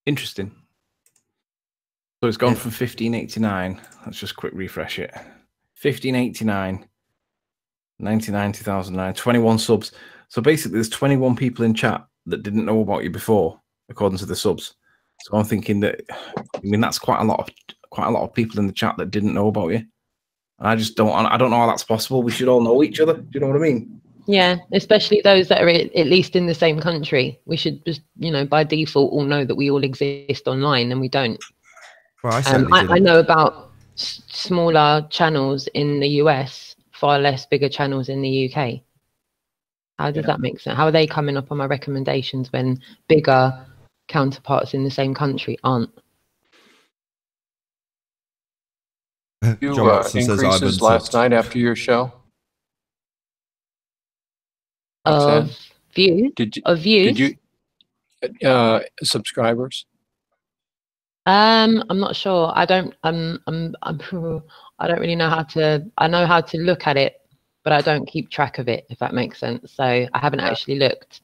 Interesting. So it's gone from 1589. Let's just quick refresh it. 1589, 99, 2009, 21 subs. So basically, there's 21 people in chat that didn't know about you before, according to the subs. So I'm thinking that, I mean, that's quite a lot of people in the chat that didn't know about you. I don't know how that's possible. We should all know each other. Do you know what I mean? Yeah, especially those that are at least in the same country. We should just, by default, all know that we all exist online, and we don't. Well, I know about smaller channels in the US, far less bigger channels in the UK. How does that make sense? How are they coming up on my recommendations when bigger counterparts in the same country aren't? Increases last night after your show? Of views? Of views? Did you subscribers? I'm not sure. I don't really know how to. I know how to look at it, but I don't keep track of it, if that makes sense. So I haven't actually looked.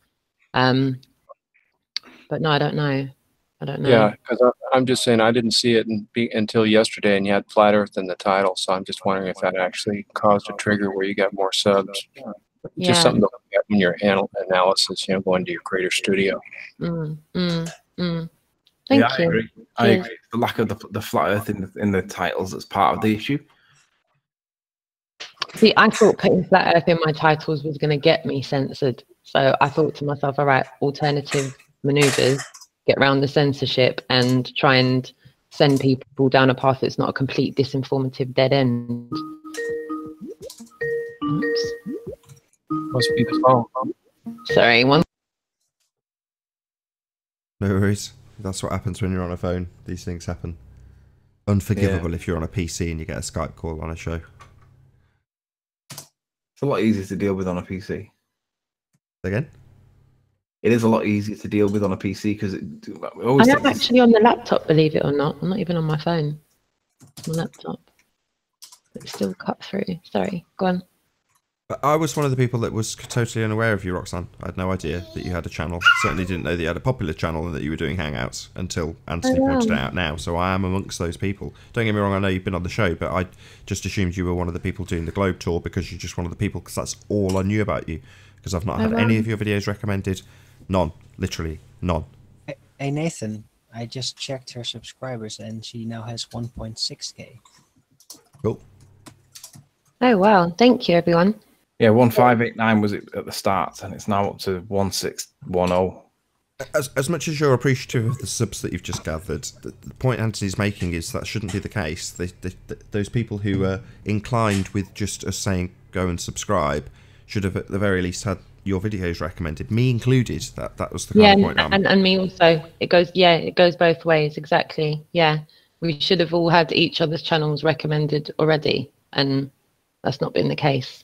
But no, I don't know. Yeah, because I'm just saying I didn't see it until yesterday, and you had Flat Earth in the title. So I'm just wondering if that actually caused a trigger where you got more subs. Just something to look at in your analysis, going to your Creator Studio. Thank you. I agree. The lack of the Flat Earth in the titles is part of the issue. See, I thought putting Flat Earth in my titles was going to get me censored. So I thought to myself, all right, alternative maneuvers, get around the censorship and try and send people down a path that's not a complete disinformative dead end. Oops. Must be the phone. Sorry, one. No worries. That's what happens when you're on a phone. These things happen. Unforgivable if you're on a PC and you get a Skype call on a show. It's a lot easier to deal with on a PC. Again? It is a lot easier to deal with on a PC because I am actually on the laptop, believe it or not. I'm not even on my phone. My laptop. It's still cut through. Sorry, go on. I was one of the people that was totally unaware of you, Roxanne. I had no idea that you had a channel. Certainly didn't know that you had a popular channel and that you were doing Hangouts until Anthony pointed it out now. So I am amongst those people. Don't get me wrong, I know you've been on the show, but I just assumed you were one of the people doing the Globe Tour because you're just one of the people, because that's all I knew about you. Because I've not had any of your videos recommended. None. Literally none. Hey, Nathan, I just checked her subscribers and she now has 1.6k. Cool. Oh, wow. Thank you, everyone. Yeah, 1589 was it at the start, and it's now up to 1610. As much as you're appreciative of the subs that you've just gathered, the point Anthony's making is that shouldn't be the case. Those people who are inclined with just us saying go and subscribe should have at the very least had your videos recommended, me included. That was the kind of point. And me also. It goes both ways. Exactly. Yeah, we should have all had each other's channels recommended already, and that's not been the case.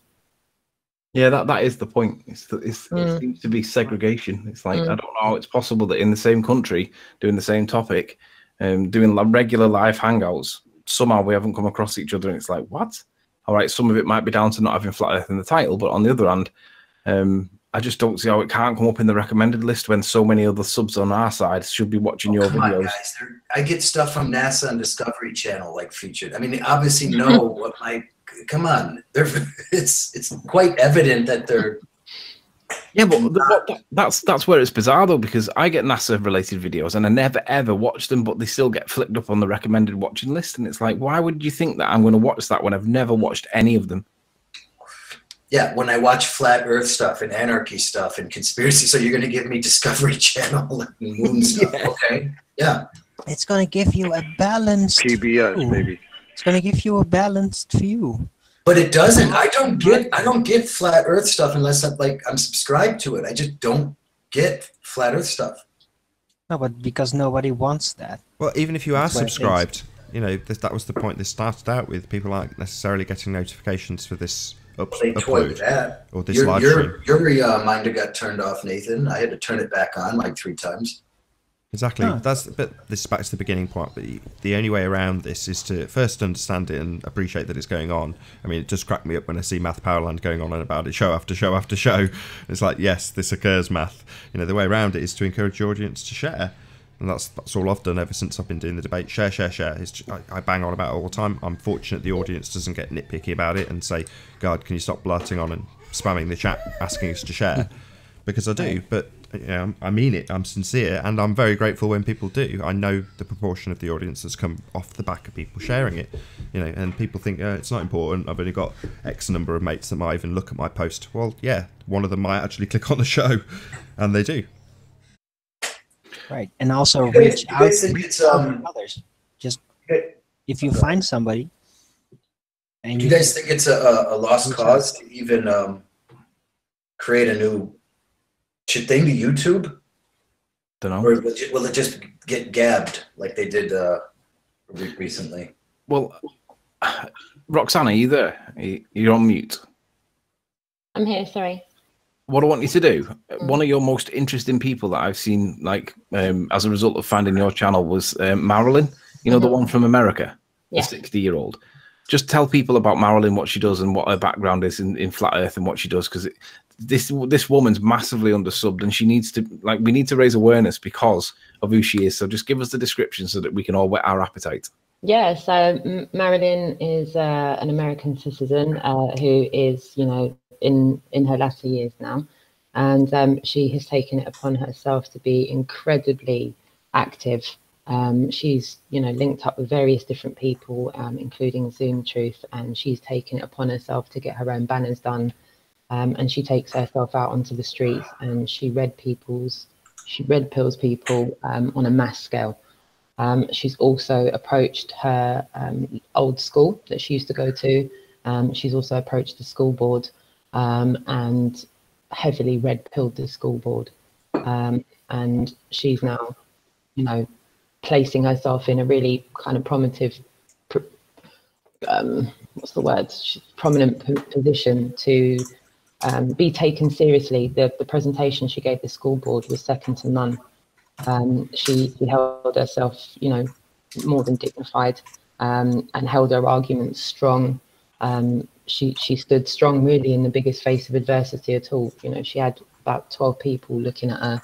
Yeah, that is the point. It seems to be segregation. It's like I don't know how it's possible that in the same country doing the same topic, doing regular live hangouts. Somehow we haven't come across each other, and it's like, what? All right, some of it might be down to not having Flat Earth in the title, but on the other hand, I just don't see how it can't come up in the recommended list when so many other subs on our side should be watching your videos. On, guys. I get stuff from NASA and Discovery Channel like featured. I mean, they obviously know what my. Come on, it's quite evident that they're. Yeah, but that's where it's bizarre though, because I get NASA related videos and I never ever watch them, but they still get flicked up on the recommended watching list, and it's like, why would you think that I'm going to watch that when I've never watched any of them? Yeah, when I watch Flat Earth stuff and anarchy stuff and conspiracy, so you're going to give me Discovery Channel and moon stuff, okay? Yeah. It's going to give you a balanced PBS, view. maybe. It's going to give you a balanced view. But it doesn't. I don't get Flat Earth stuff unless I'm subscribed to it. I just don't get Flat Earth stuff. No, but because nobody wants that. Well, even if you are subscribed, you know, that was the point this started out with. People aren't necessarily getting notifications for this upload that. or this live stream. Your minder got turned off, Nathan. I had to turn it back on like 3 times. Exactly. But this is back to the beginning point. But the only way around this is to first understand it and appreciate that it's going on. I mean, it does crack me up when I see Math Powerland going on and about it show after show after show. It's like, yes, this occurs, Math. You know, the way around it is to encourage your audience to share. And that's all I've done ever since I've been doing the debate. Share. I bang on about it all the time. I'm fortunate the audience doesn't get nitpicky about it and say, God, can you stop blurting on and spamming the chat asking us to share? Because I do, but you know, I mean it. I'm sincere, and I'm very grateful when people do. I know the proportion of the audience that's come off the back of people sharing it, you know. And people think it's not important. I've only got X number of mates that might even look at my post. Well, yeah, one of them might actually click on the show, and they do. Right, and also reach out to others. Just if you find somebody, and do you guys think it's a lost cause to even create a new thing to YouTube? Don't know. Or will it just get gabbed like they did recently? Well, Roxanne, are you there? You're on mute. I'm here, sorry. What I want you to do, one of your most interesting people that I've seen, like, as a result of finding your channel was Marilyn, you know, the one from America, the 60-year-old. Just tell people about Marilyn, what she does and what her background is in Flat Earth and what she does, because this woman's massively undersubbed and she needs to, like, we need to raise awareness because of who she is. So just give us the description so that we can all whet our appetite. Yeah, so Marilyn is an American citizen who is, you know, in her latter years now, and she has taken it upon herself to be incredibly active. She's, you know, linked up with various different people, including Zoom Truth, and she's taken it upon herself to get her own banners done. And she takes herself out onto the streets and she red pills people on a mass scale. She's also approached her old school that she used to go to. She's also approached the school board and heavily red pilled the school board. And she's now, you know, placing herself in a really kind of prominent position to be taken seriously. The presentation she gave the school board was second to none. She held herself, you know, more than dignified, and held her arguments strong. She stood strong really in the biggest face of adversity at all. You know, she had about 12 people looking at her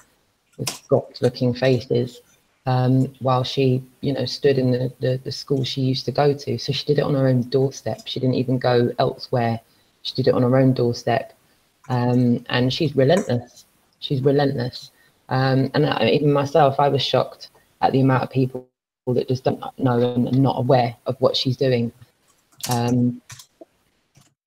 with shocked looking faces, while she, you know, stood in the school she used to go to. So she did it on her own doorstep. She didn't even go elsewhere. She did it on her own doorstep. And she's relentless. She's relentless. And even myself, I was shocked at the amount of people that just don't know and are not aware of what she's doing.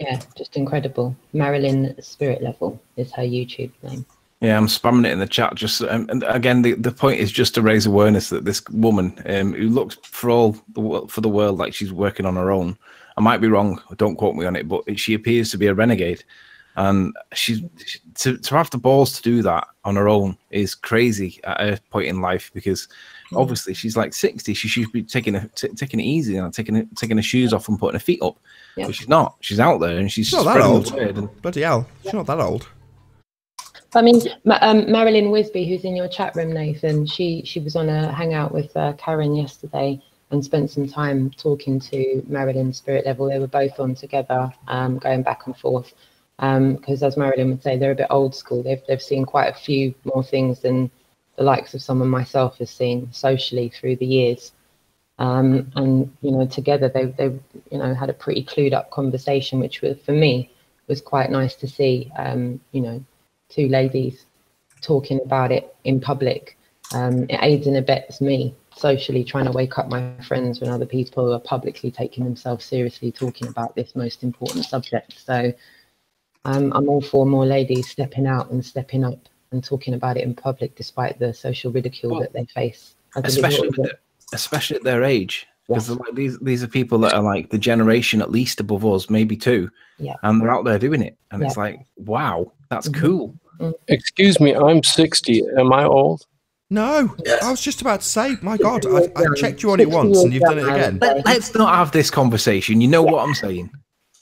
Yeah, just incredible. Marilyn Spirit Level is her YouTube name. Yeah, I'm spamming it in the chat. Just and again, the point is just to raise awareness that this woman, who looks for the world like she's working on her own. I might be wrong. Don't quote me on it, but she appears to be a renegade, and to have the balls to do that on her own is crazy at her point in life, because obviously she's like 60. She should be taking it easy and taking her shoes off and putting her feet up. But she's not. She's out there and she's not that old. Bloody hell, she's not that old. I mean, Marilyn Wisby, who's in your chat room, Nathan, she was on a hangout with Karen yesterday and spent some time talking to Marilyn Spirit Level. They were both on together, going back and forth. Because as Marilyn would say, they're a bit old school. They've seen quite a few more things than the likes of someone myself has seen socially through the years. And you know, together they you know, had a pretty clued up conversation, which was, for me, was quite nice to see. You know, two ladies talking about it in public. It aids and abets me socially trying to wake up my friends when other people are publicly taking themselves seriously talking about this most important subject. So I'm all for more ladies stepping out and stepping up and talking about it in public, despite the social ridicule that they face. Especially at their age, because like these are people that are like the generation at least above us, maybe two, and they're out there doing it, and it's like, wow, that's cool. Excuse me, I'm 60. Am I old? No, I was just about to say, my God, I checked you on it once and you've done it again. Let's not have this conversation. You know what I'm saying?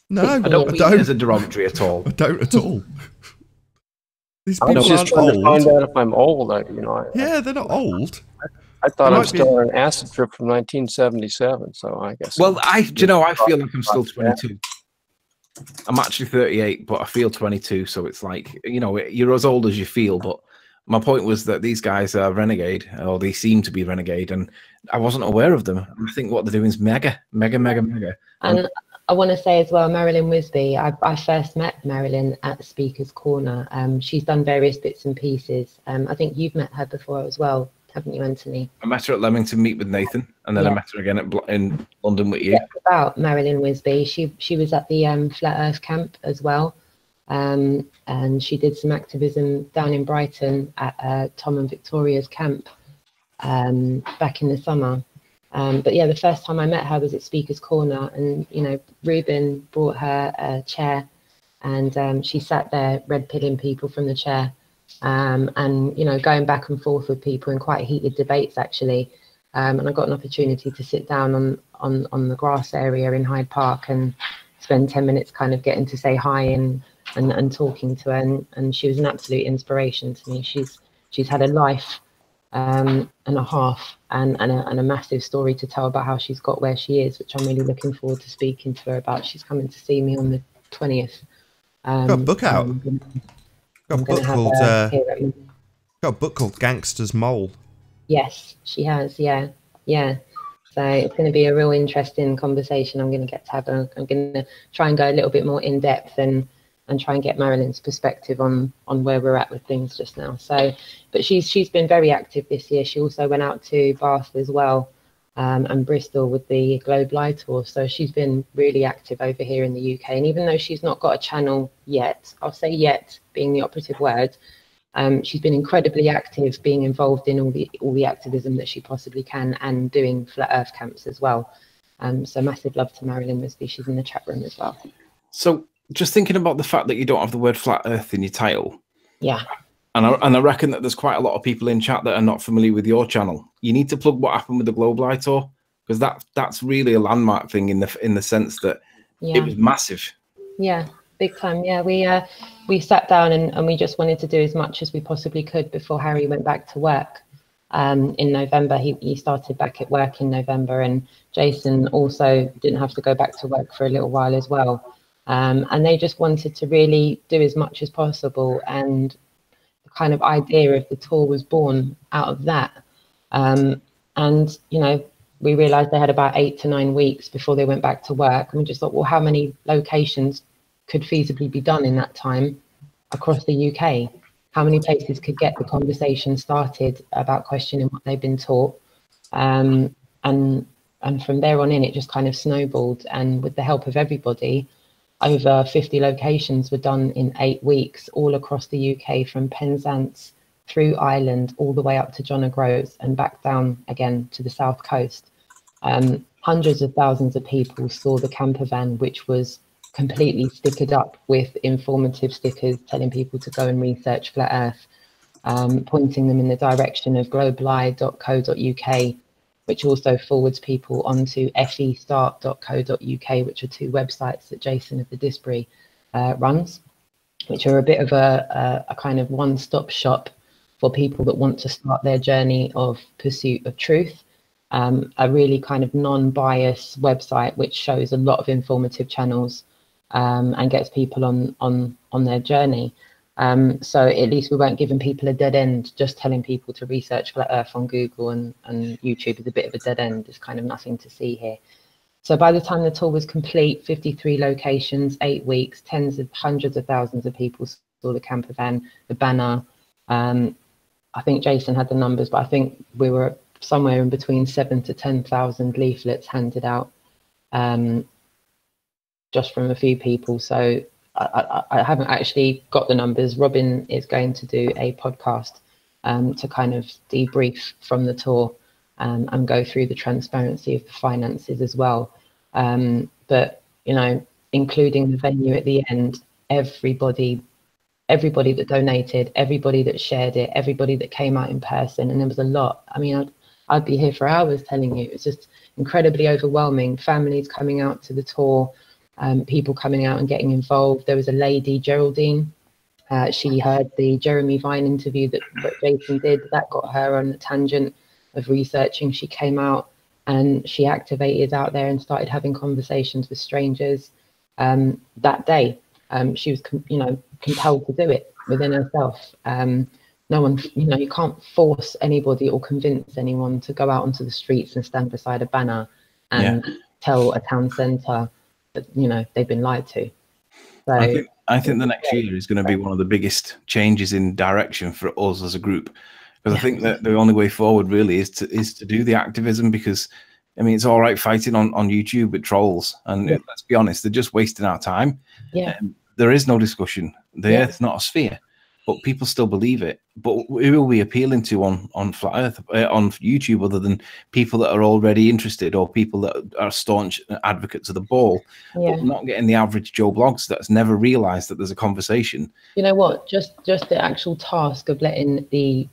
No, I don't mean it as a derogatory at all. I don't at all. These I'm people just aren't trying old. to find out if I'm old. You know, yeah, they're not old. I thought I'm still on an acid trip from 1977, so I guess. Well, do you know, I feel like I'm still 22. I'm actually 38, but I feel 22, so it's like, you know, you're as old as you feel. But my point was that these guys are renegade, or they seem to be renegade, and I wasn't aware of them. I think what they're doing is mega. And I want to say as well, Marilyn Wisby, I first met Marilyn at Speaker's Corner. She's done various bits and pieces. I think you've met her before as well, haven't you, Anthony? I met her at Leamington Meet with Nathan, and then I met her again in London with you. Yeah, about Marilyn Wisby, she was at the Flat Earth camp as well, and she did some activism down in Brighton at Tom and Victoria's camp back in the summer. But yeah, the first time I met her was at Speaker's Corner, and you know, Ruben brought her a chair, and she sat there red pilling people from the chair, and you know, going back and forth with people in quite heated debates actually. And I got an opportunity to sit down on the grass area in Hyde Park and spend 10 minutes kind of getting to say hi and talking to her, and she was an absolute inspiration to me. She's had a life and a half and a massive story to tell about how she's got where she is, which I'm really looking forward to speaking to her about. She's coming to see me on the 20th. Got a book out. Got a book called Gangster's Mole. Yes, she has. Yeah. So it's going to be a real interesting conversation I'm going to get to have. I'm going to try and go a little bit more in depth and try and get Marilyn's perspective on where we're at with things just now. So, but she's been very active this year. She also went out to Bath as well, and Bristol with the Globe Live tour. So she's been really active over here in the UK. And even though she's not got a channel yet, I'll say yet being the operative word, she's been incredibly active, being involved in all the activism that she possibly can, and doing Flat Earth camps as well. So massive love to Marilyn Wisby. She's in the chat room as well. So just thinking about the fact that you don't have the word Flat Earth in your title. Yeah. And I reckon that there's quite a lot of people in chat that are not familiar with your channel. You need to plug what happened with the Globe Live tour, because that's really a landmark thing in the sense that it was massive. Yeah, big time. Yeah, we sat down and we just wanted to do as much as we possibly could before Harry went back to work in November. He started back at work in November, and Jason also didn't have to go back to work for a little while as well. And they just wanted to really do as much as possible, and the kind of idea of the tour was born out of that. And you know, we realized they had about 8 to 9 weeks before they went back to work, and we just thought, well, how many locations could feasibly be done in that time across the UK? How many places could get the conversation started about questioning what they've been taught? And from there on in, it just kind of snowballed, and with the help of everybody, over 50 locations were done in 8 weeks, all across the UK, from Penzance through Ireland, all the way up to John O'Groats and back down again to the south coast. Hundreds of thousands of people saw the camper van, which was completely stickered up with informative stickers telling people to go and research Flat Earth, pointing them in the direction of globelive.co.uk, which also forwards people onto festart.co.uk, which are 2 websites that Jason of the Disbury runs. which are a bit of a kind of one-stop shop for people that want to start their journey of pursuit of truth. A really kind of non-biased website which shows a lot of informative channels and gets people on their journey. So at least we weren't giving people a dead end, just telling people to research Flat Earth on Google and YouTube is a bit of a dead end. There's kind of nothing to see here. So by the time the tour was complete, 53 locations, 8 weeks, hundreds of thousands of people saw the camper van, the banner. I think Jason had the numbers, but I think we were somewhere in between 7,000 to 10,000 leaflets handed out just from a few people. So I haven't actually got the numbers. Robin is going to do a podcast to kind of debrief from the tour and go through the transparency of the finances as well. But, you know, including the venue at the end, everybody that donated, everybody that shared it, everybody that came out in person, and there was a lot. I mean, I'd be here for hours telling you. It's just incredibly overwhelming. Families coming out to the tour, people coming out and getting involved. There was a lady, Geraldine. She heard the Jeremy Vine interview that Jason did. That got her on a tangent of researching. She came out and she activated out there and started having conversations with strangers that day. She was, compelled to do it within herself. No one, you can't force anybody or convince anyone to go out onto the streets and stand beside a banner and tell a town centre that, they've been lied to. So I think the next year is going to be one of the biggest changes in direction for us as a group. Because I think that the only way forward really is to do the activism, because I mean, it's all right fighting on YouTube with trolls, and let's be honest, they're just wasting our time. There is no discussion. The Earth's not a sphere, but people still believe it. But who are we appealing to on Flat Earth on YouTube, other than people that are already interested or people that are staunch advocates of the ball? But we're not getting the average Joe Blogs that's never realised that there's a conversation. You know what? Just the actual task of letting the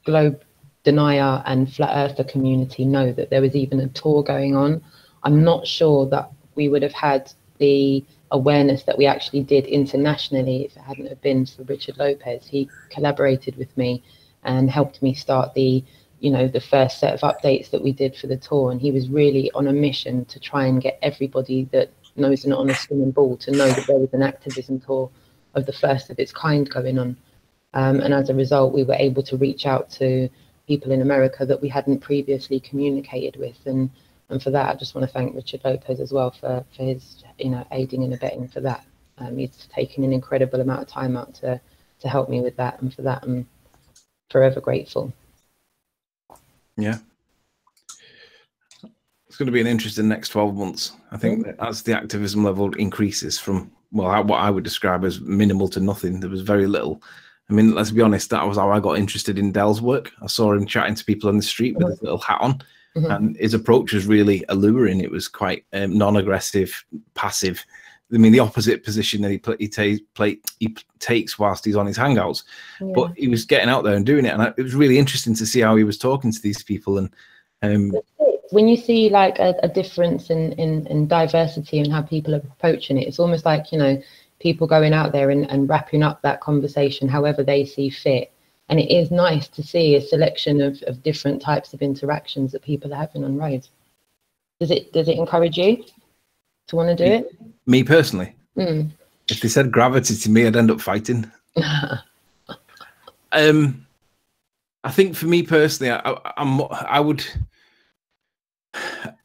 globe denier and flat earther community know that there was even a tour going on. I'm not sure that we would have had the awareness that we actually did internationally if it hadn't have been for Richard Lopez. He collaborated with me and helped me start the first set of updates that we did for the tour, and he was really on a mission to try and get everybody that knows an honest swimming ball to know that there was an activism tour of the first of its kind going on. And as a result, we were able to reach out to people in America that we hadn't previously communicated with. And for that, I just want to thank Richard Lopez as well for his, aiding and abetting for that. He's taken an incredible amount of time out to help me with that. And for that, I'm forever grateful. Yeah. It's going to be an interesting next 12 months. I think that as the activism level increases from, well, what I would describe as minimal to nothing, there was very little. I mean, let's be honest, that was how I got interested in Dell's work. I saw him chatting to people on the street with his little hat on, and his approach was really alluring. It was quite non-aggressive, passive. I mean, the opposite position that he takes whilst he's on his hangouts. But he was getting out there and doing it, and it was really interesting to see how he was talking to these people. And when you see like a difference in diversity and how people are approaching it, it's almost like, people going out there and wrapping up that conversation however they see fit. And it is nice to see a selection of different types of interactions that people are having on roads. Does it encourage you to want to do it? Me personally? If they said gravity to me, I'd end up fighting. I think for me personally, I would...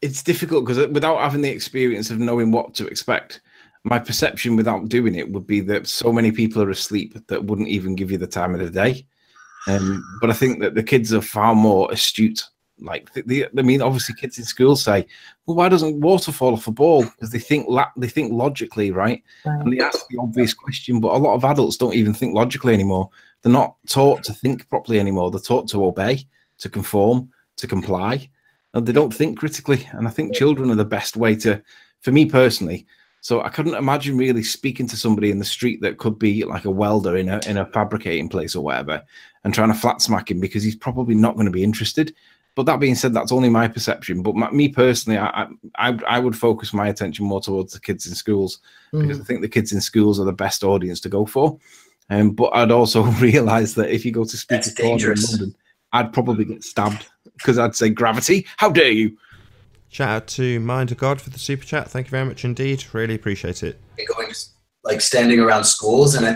It's difficult because without having the experience of knowing what to expect, my perception without doing it would be that so many people are asleep that wouldn't even give you the time of the day. But I think that the kids are far more astute. Like, I mean, obviously kids in school say, well, why doesn't water fall off a ball? Because they think logically, right? And they ask the obvious question, but a lot of adults don't even think logically anymore. They're not taught to think properly anymore. They're taught to obey, to conform, to comply, and they don't think critically. And I think children are the best way to, for me personally. So I couldn't imagine really speaking to somebody in the street that could be like a welder in a fabricating place or whatever, and trying to flat smack him, because he's probably not going to be interested. But that being said, that's only my perception. But me personally, I would focus my attention more towards the kids in schools, because I think the kids in schools are the best audience to go for. But I'd also realise that if you go to Speaker's Corner in London, I'd probably get stabbed, because I'd say, "Gravity, how dare you!" Shout out to Mind of God for the super chat. Thank you very much indeed. Really appreciate it. Going, like, standing around schools, and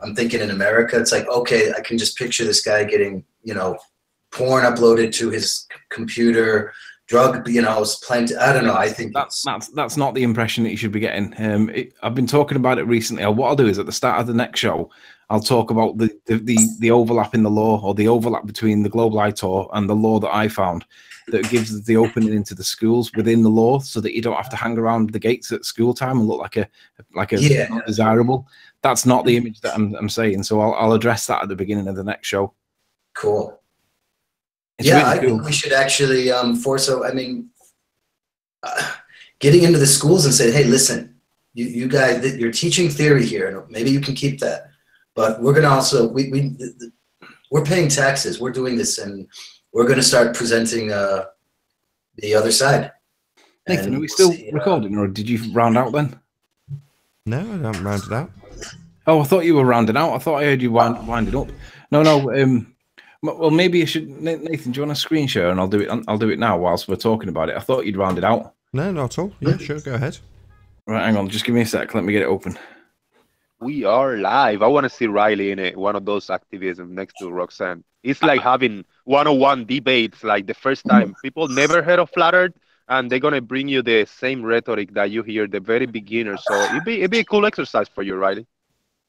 I'm thinking in America, it's like, okay, I can just picture this guy getting, you know, porn uploaded to his computer, drug, you know, plenty. I don't know. I think that's not the impression that you should be getting. I've been talking about it recently. What I'll do is at the start of the next show, I'll talk about the overlap in the law, or the overlap between the Global ITOR and the law that I found that gives the opening into the schools within the law, so that you don't have to hang around the gates at school time and look like a undesirable. That's not the image that I'm saying. So I'll address that at the beginning of the next show. Cool. It's yeah, really I think we should actually force. I mean, getting into the schools and say, hey, listen, you guys, you're teaching theory here, and maybe you can keep that, but we're gonna also we're paying taxes. We're doing this, and we're gonna start presenting the other side. Nathan, are we still recording, or did you round out then? No, I haven't rounded out. Oh, I thought you were rounding out. I thought I heard you winding up. No. Well, maybe you should, Nathan. Do you want a screen share, and I'll do it. I'll do it now whilst we're talking about it. I thought you'd round it out. No, not at all. Yeah, sure. Go ahead. Right, hang on. Just give me a sec. Let me get it open. We are live. I want to see Riley in it. One of those activism next to Roxanne. It's like having 101 debates, like the first time. People never heard of Flat Earth, and they're gonna bring you the same rhetoric that you hear the very beginner. So it'd be a cool exercise for you, Riley.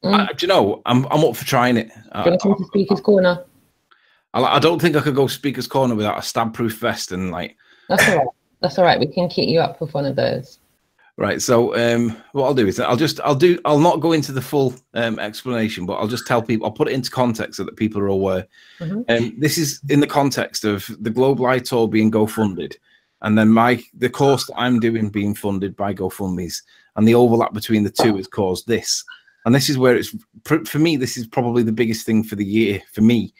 Do you know? I'm up for trying it. Going to Speaker's Corner. I don't think I could go Speaker's Corner without a stab-proof vest and like. That's all right. That's all right. We can kit you up with one of those. Right. So what I'll do is I'll not go into the full explanation, but I'll just tell people. I'll put it into context so that people are aware. This is in the context of the Global ITOR being GoFunded, and then the course that I'm doing being funded by GoFundMe's, and the overlap between the two has caused this. And this is where it's, for me, this is probably the biggest thing for the year for me,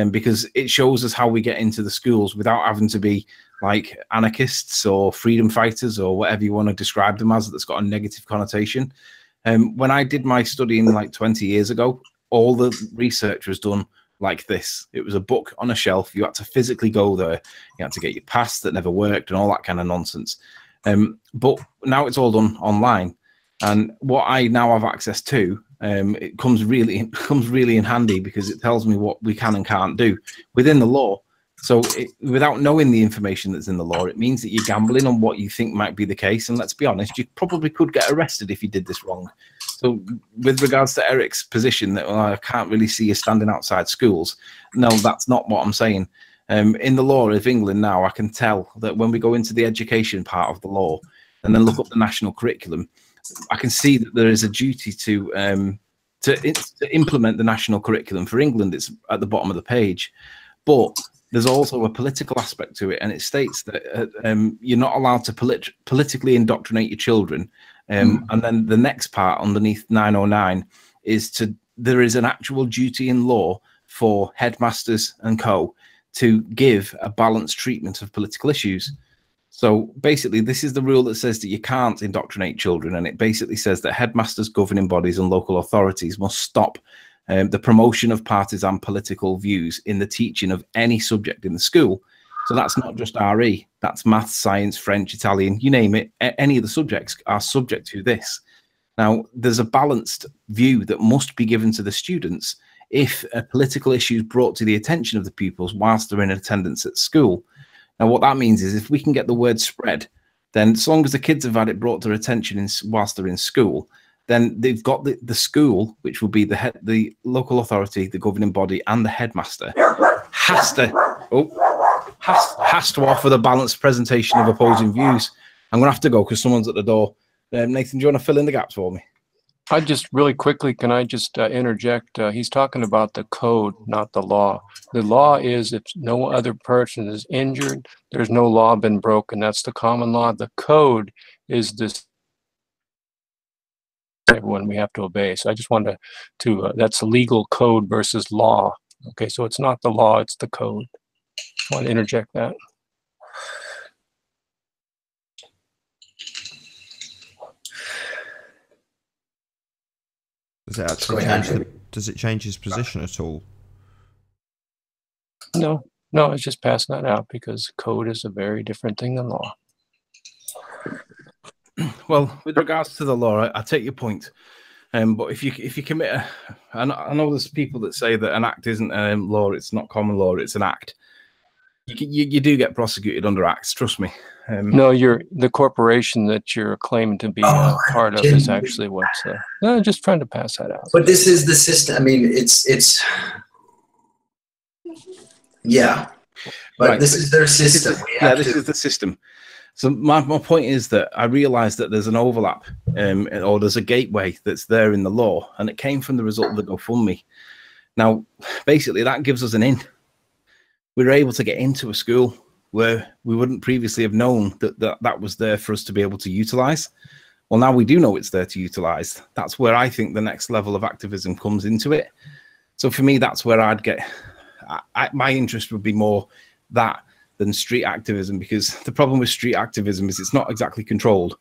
because it shows us how we get into the schools without having to be like anarchists or freedom fighters or whatever you want to describe them as, that's got a negative connotation. When I did my studying like 20 years ago, all the research was done like this. It was a book on a shelf. You had to physically go there. You had to get your pass that never worked and all that kind of nonsense. But now it's all done online. And what I now have access to, it comes really in handy, because it tells me what we can and can't do within the law. So without knowing the information that's in the law, it means that you're gambling on what you think might be the case. And let's be honest, you probably could get arrested if you did this wrong. So with regards to Eric's position that, well, I can't really see you standing outside schools, no, that's not what I'm saying. In the law of England now, I can tell that when we go into the education part of the law and then look up the national curriculum, I can see that there is a duty to implement the national curriculum. For England, it's at the bottom of the page, but there's also a political aspect to it, and it states that you're not allowed to politically indoctrinate your children. And then the next part underneath 909 is there is an actual duty in law for headmasters and co to give a balanced treatment of political issues. So basically, this is the rule that says that you can't indoctrinate children, and it basically says that headmasters, governing bodies, and local authorities must stop the promotion of partisan political views in the teaching of any subject in the school. So that's not just RE, that's maths, science, French, Italian, you name it. Any of the subjects are subject to this. Now, there's a balanced view that must be given to the students if a political issue is brought to the attention of the pupils whilst they're in attendance at school. Now, what that means is if we can get the word spread, then as long as the kids have had it brought to their attention whilst they're in school, then they've got the school, which will be the local authority, the governing body, and the headmaster, has to offer the balanced presentation of opposing views. I'm going to have to go because someone's at the door. Nathan, do you want to fill in the gaps for me? I just really quickly, can I just interject? He's talking about the code, not the law. The law is if no other person is injured, there's no law been broken. That's the common law. The code is this everyone we have to obey. So I just wanted to that's legal code versus law. Okay, so it's not the law, it's the code. just want to interject that. Does it actually does it change his position at all? No, no, it's just passing that out because code is a very different thing than law. Well, with regards to the law, I take your point. But if you commit I know there's people that say that an act isn't law, it's not common law, it's an act. You do get prosecuted under acts, trust me. No, the corporation that you're claiming to be part of is actually what's. No, just trying to pass that out. But this is the system. I mean, it's. Yeah, but right. This is their system. This is the system. So my point is that I realize that there's an overlap, or there's a gateway that's there in the law, and it came from the result of the GoFundMe. Now, basically, that gives us an in. We were able to get into a school where we wouldn't previously have known that was there for us to be able to utilize. Well, now we do know it's there to utilize. That's where I think the next level of activism comes into it. So for me, that's where I'd get, my interest would be more that than street activism, because the problem with street activism is it's not exactly controlled.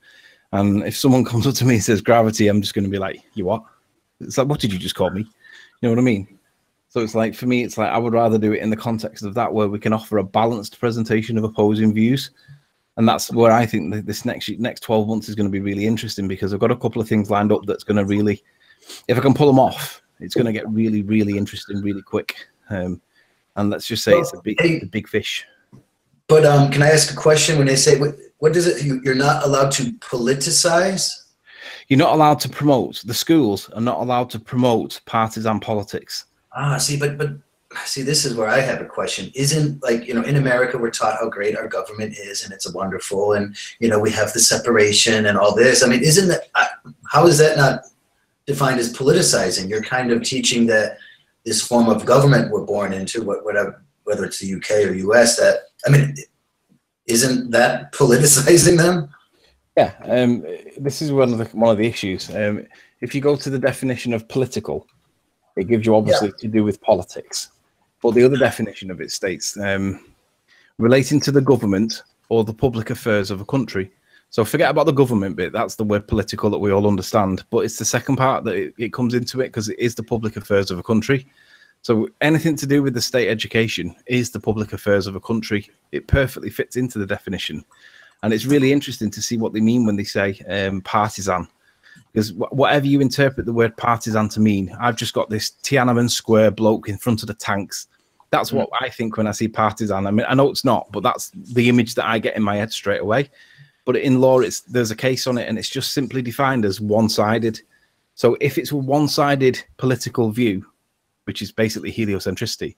And if someone comes up to me and says gravity, I'm just going to be like, you what? It's like, what did you just call me? You know what I mean? So it's like, for me, it's like I would rather do it in the context of that, where we can offer a balanced presentation of opposing views. And that's where I think that this next 12 months is going to be really interesting, because I've got a couple of things lined up that's going to really, if I can pull them off, it's going to get really, really interesting really quick. And let's just say it's a big fish. But can I ask a question? When they say, what does it, you're not allowed to politicize? You're not allowed to promote, the schools are not allowed to promote partisan politics. See, but see, this is where I have a question. Isn't, like, in America, we're taught how great our government is, and it's wonderful, and we have the separation and all this. I mean, isn't that, how is that not defined as politicizing? You're kind of teaching that this form of government we're born into, whatever, whether it's the UK or US, that, I mean, isn't that politicizing them? Yeah, this is one of the issues. If you go to the definition of political, it gives you obviously to do with politics. But the other definition of it states relating to the government or the public affairs of a country. So forget about the government bit. That's the word political that we all understand. But it's the second part that it comes into it, because it is the public affairs of a country. So anything to do with the state education is the public affairs of a country. It perfectly fits into the definition. And it's really interesting to see what they mean when they say partisan. Because whatever you interpret the word partisan to mean, I've just got this Tiananmen Square bloke in front of the tanks. That's what I think when I see partisan. I mean, I know it's not, but that's the image that I get in my head straight away. But in law, there's a case on it, and it's just simply defined as one-sided. So if it's a one-sided political view, which is basically heliocentricity,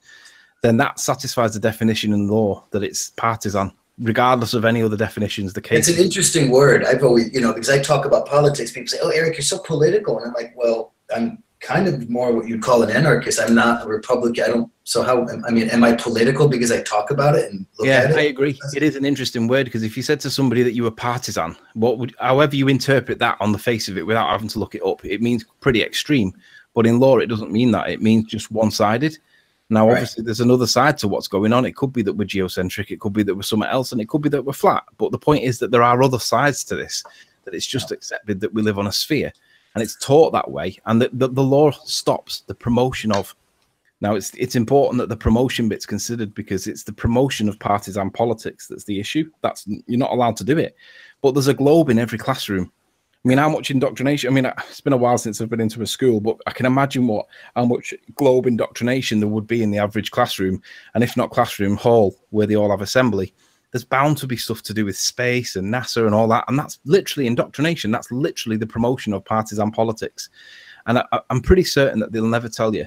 then that satisfies the definition in law that it's partisan, regardless of any other definitions. The case. It's an interesting word. I've always, because I talk about politics, people say, "Oh, Eric, you're so political," and I'm like, "Well, I'm kind of more what you'd call an anarchist. I'm not a Republican. I don't. So how? I mean, am I political because I talk about it and look at it?" I agree. It is an interesting word, because if you said to somebody that you were partisan, however you interpret that on the face of it, without having to look it up, it means pretty extreme. But in law, it doesn't mean that. It means just one-sided. Now, obviously, there's another side to what's going on. It could be that we're geocentric. It could be that we're somewhere else, and it could be that we're flat. But the point is that there are other sides to this, that it's just accepted that we live on a sphere, and it's taught that way. And the law stops the promotion of. Now, it's important that the promotion bit's considered, because it's the promotion of partisan politics that's the issue. You're not allowed to do it. But there's a globe in every classroom. I mean, how much indoctrination? I mean, it's been a while since I've been into a school, but I can imagine how much globe indoctrination there would be in the average classroom, and if not classroom, hall, where they all have assembly. There's bound to be stuff to do with space and NASA and all that, and that's literally indoctrination. That's literally the promotion of partisan politics. And I'm pretty certain that they'll never tell you.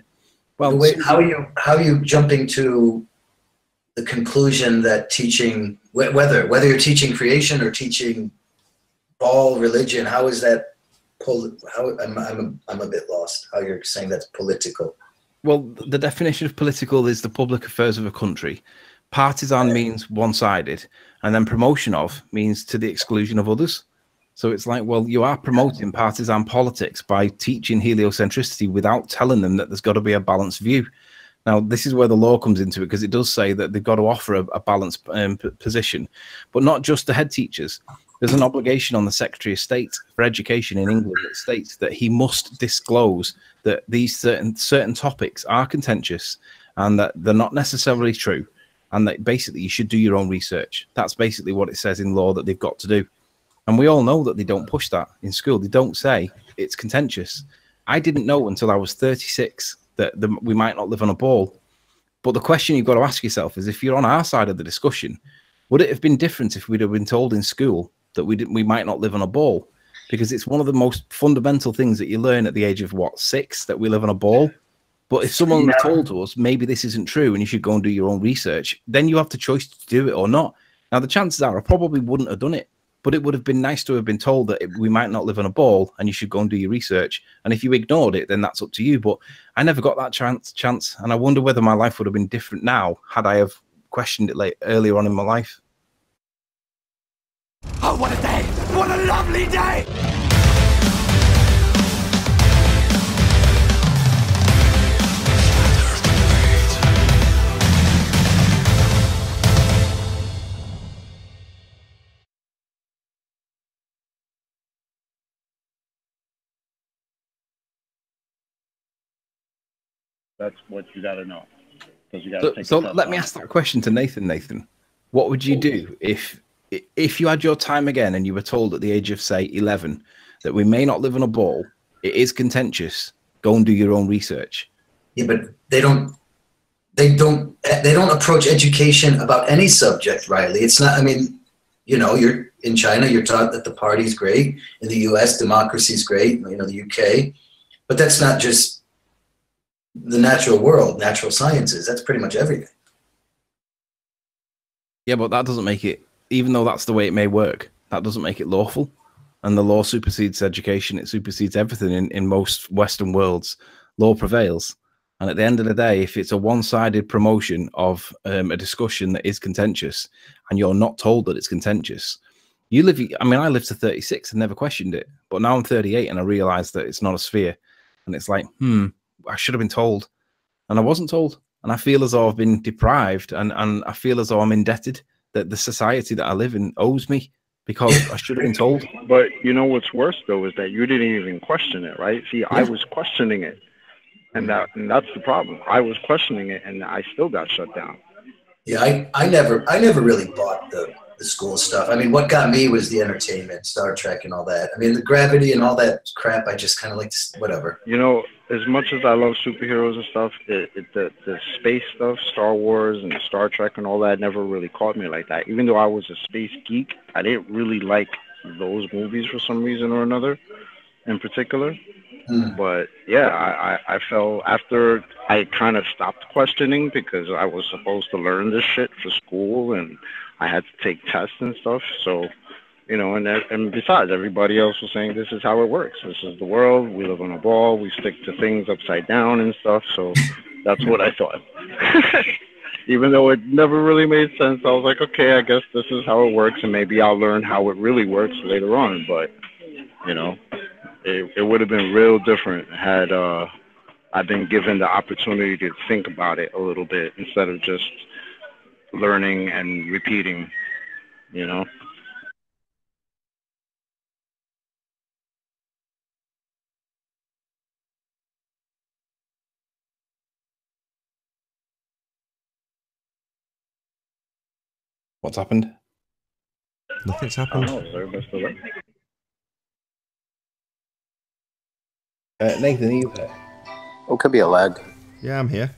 Well, wait, how are you jumping to the conclusion that teaching, whether you're teaching creation or teaching all religion, how is that? I'm a bit lost. How you're saying that's political? Well, the definition of political is the public affairs of a country. Partisan means one-sided, and then promotion of means to the exclusion of others. So it's like, well, you are promoting partisan politics by teaching heliocentricity without telling them that there's got to be a balanced view. Now, this is where the law comes into it, because it does say that they've got to offer a balanced position, but not just the head teachers. There's an obligation on the Secretary of State for Education in England that states that he must disclose that these certain topics are contentious and that they're not necessarily true, and that basically you should do your own research. That's basically what it says in law that they've got to do. And we all know that they don't push that in school. They don't say it's contentious. I didn't know until I was 36 that we might not live on a ball. But the question you've got to ask yourself is, if you're on our side of the discussion, would it have been different if we'd have been told in school that we might not live on a ball? Because it's one of the most fundamental things that you learn at the age of, what, 6, that we live on a ball. But if someone told us maybe this isn't true and you should go and do your own research, then you have the choice to do it or not. Now, the chances are I probably wouldn't have done it, but it would have been nice to have been told that we might not live on a ball and you should go and do your research. And if you ignored it, then that's up to you. But I never got that chance. And I wonder whether my life would have been different now had I have questioned it earlier on in my life. Oh, what a day! What a lovely day! That's what you got to know. Because you got to take. So let me ask that question to Nathan. Nathan, what would you do if you had your time again and you were told at the age of, say, 11 that we may not live on a ball, it is contentious, go and do your own research? Yeah, but they don't approach education about any subject, Riley. It's not, I mean, you know, you're in China, you're taught that the party's great. In the US, democracy's great, you know, the UK. But that's not just the natural world, natural sciences. That's pretty much everything. Yeah, but that doesn't make it, even though that's the way it may work, that doesn't make it lawful. And the law supersedes education. It supersedes everything in most Western worlds. Law prevails. And at the end of the day, if it's a one-sided promotion of a discussion that is contentious and you're not told that it's contentious, I lived to 36 and never questioned it. But now I'm 38 and I realize that it's not a sphere. And it's like, I should have been told. And I wasn't told. And I feel as though I've been deprived, and I feel as though I'm indebted, that the society that I live in owes me because I should have been told. But you know what's worse, though, is that you didn't even question it, right? See, I was questioning it. And that's the problem. I was questioning it, and I still got shut down. Yeah, I never really bought the school stuff. I mean, what got me was the entertainment, Star Trek and all that. I mean, the gravity and all that crap, I just kind of like, whatever. You know, as much as I love superheroes and stuff, the space stuff, Star Wars and Star Trek and all that never really caught me like that. Even though I was a space geek, I didn't really like those movies for some reason or another in particular. But yeah, I felt after I kind of stopped questioning, because I was supposed to learn this shit for school and I had to take tests and stuff. So, you know, and besides, everybody else was saying this is how it works. This is the world. We live on a ball. We stick to things upside down and stuff. So that's what I thought. Even though it never really made sense, I was like, okay, I guess this is how it works, and maybe I'll learn how it really works later on. But, you know, it would have been real different had I've been given the opportunity to think about it a little bit instead of just learning and repeating, you know. What's happened? Nothing's happened. Nathan, are you there? Oh, could be a lag. Yeah, I'm here.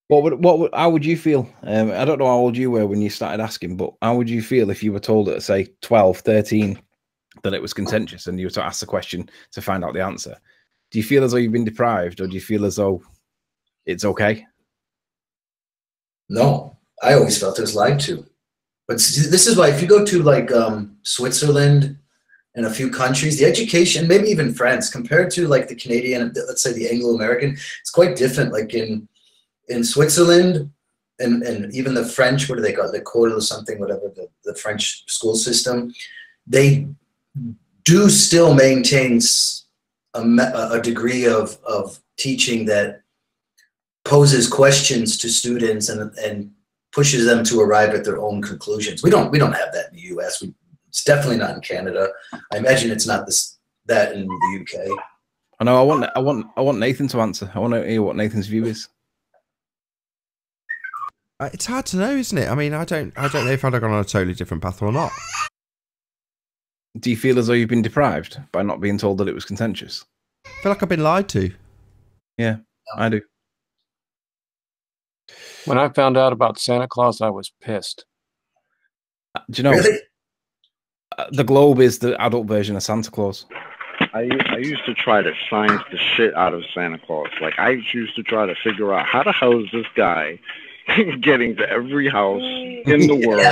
How would you feel? I don't know how old you were when you started asking, but how would you feel if you were told at, say, 12, 13, that it was contentious and you were to ask the question to find out the answer? Do you feel as though you've been deprived, or do you feel as though it's okay? No, I always felt it was lied to. But this is why if you go to like Switzerland and a few countries, the education, maybe even France, compared to like the Canadian, let's say the Anglo-American, it's quite different. Like in Switzerland and even the French, what do they call it? The École or something, whatever, the French school system, they do still maintain a degree of teaching that poses questions to students and pushes them to arrive at their own conclusions. We don't have that in the U.S. It's definitely not in Canada. I imagine it's not that in the UK. I know. I want Nathan to answer. I want to hear what Nathan's view is. It's hard to know, isn't it? I mean, I don't know if I'd have gone on a totally different path or not. Do you feel as though you've been deprived by not being told that it was contentious? I feel like I've been lied to. Yeah, I do. When I found out about Santa Claus, I was pissed. Do you know? Really? The Globe is the adult version of Santa Claus. I used to try to science the shit out of Santa Claus. Like, I used to try to figure out how the hell is this guy getting to every house in the world.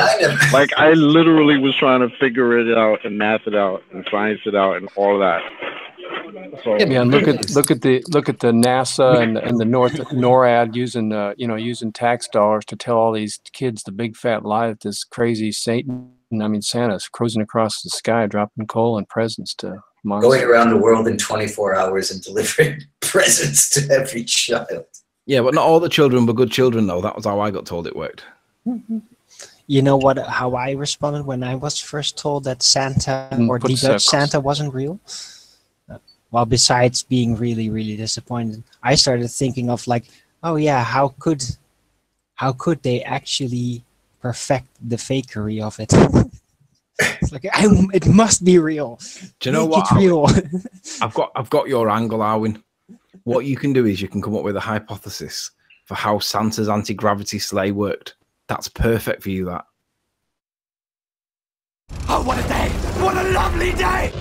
Like, I literally was trying to figure it out and math it out and science it out and all that. So, yeah, man, look at the NASA and the NORAD using tax dollars to tell all these kids the big fat lie that this crazy Santa's cruising across the sky dropping coal and presents to monsters. Going around the world in 24 hours and delivering presents to every child. Yeah, but not all the children were good children, though. That was how I got told it worked. You know what? How I responded when I was first told that Santa or the Dutch Santa wasn't real? Well, besides being really, really disappointed, I started thinking of like, oh yeah, how could they actually perfect the fakery of it? It's like it must be real. Do you know what? Real. I've got your angle, Arwin. What you can do is you can come up with a hypothesis for how Santa's anti-gravity sleigh worked. That's perfect for you, that. Oh, what a day! What a lovely day!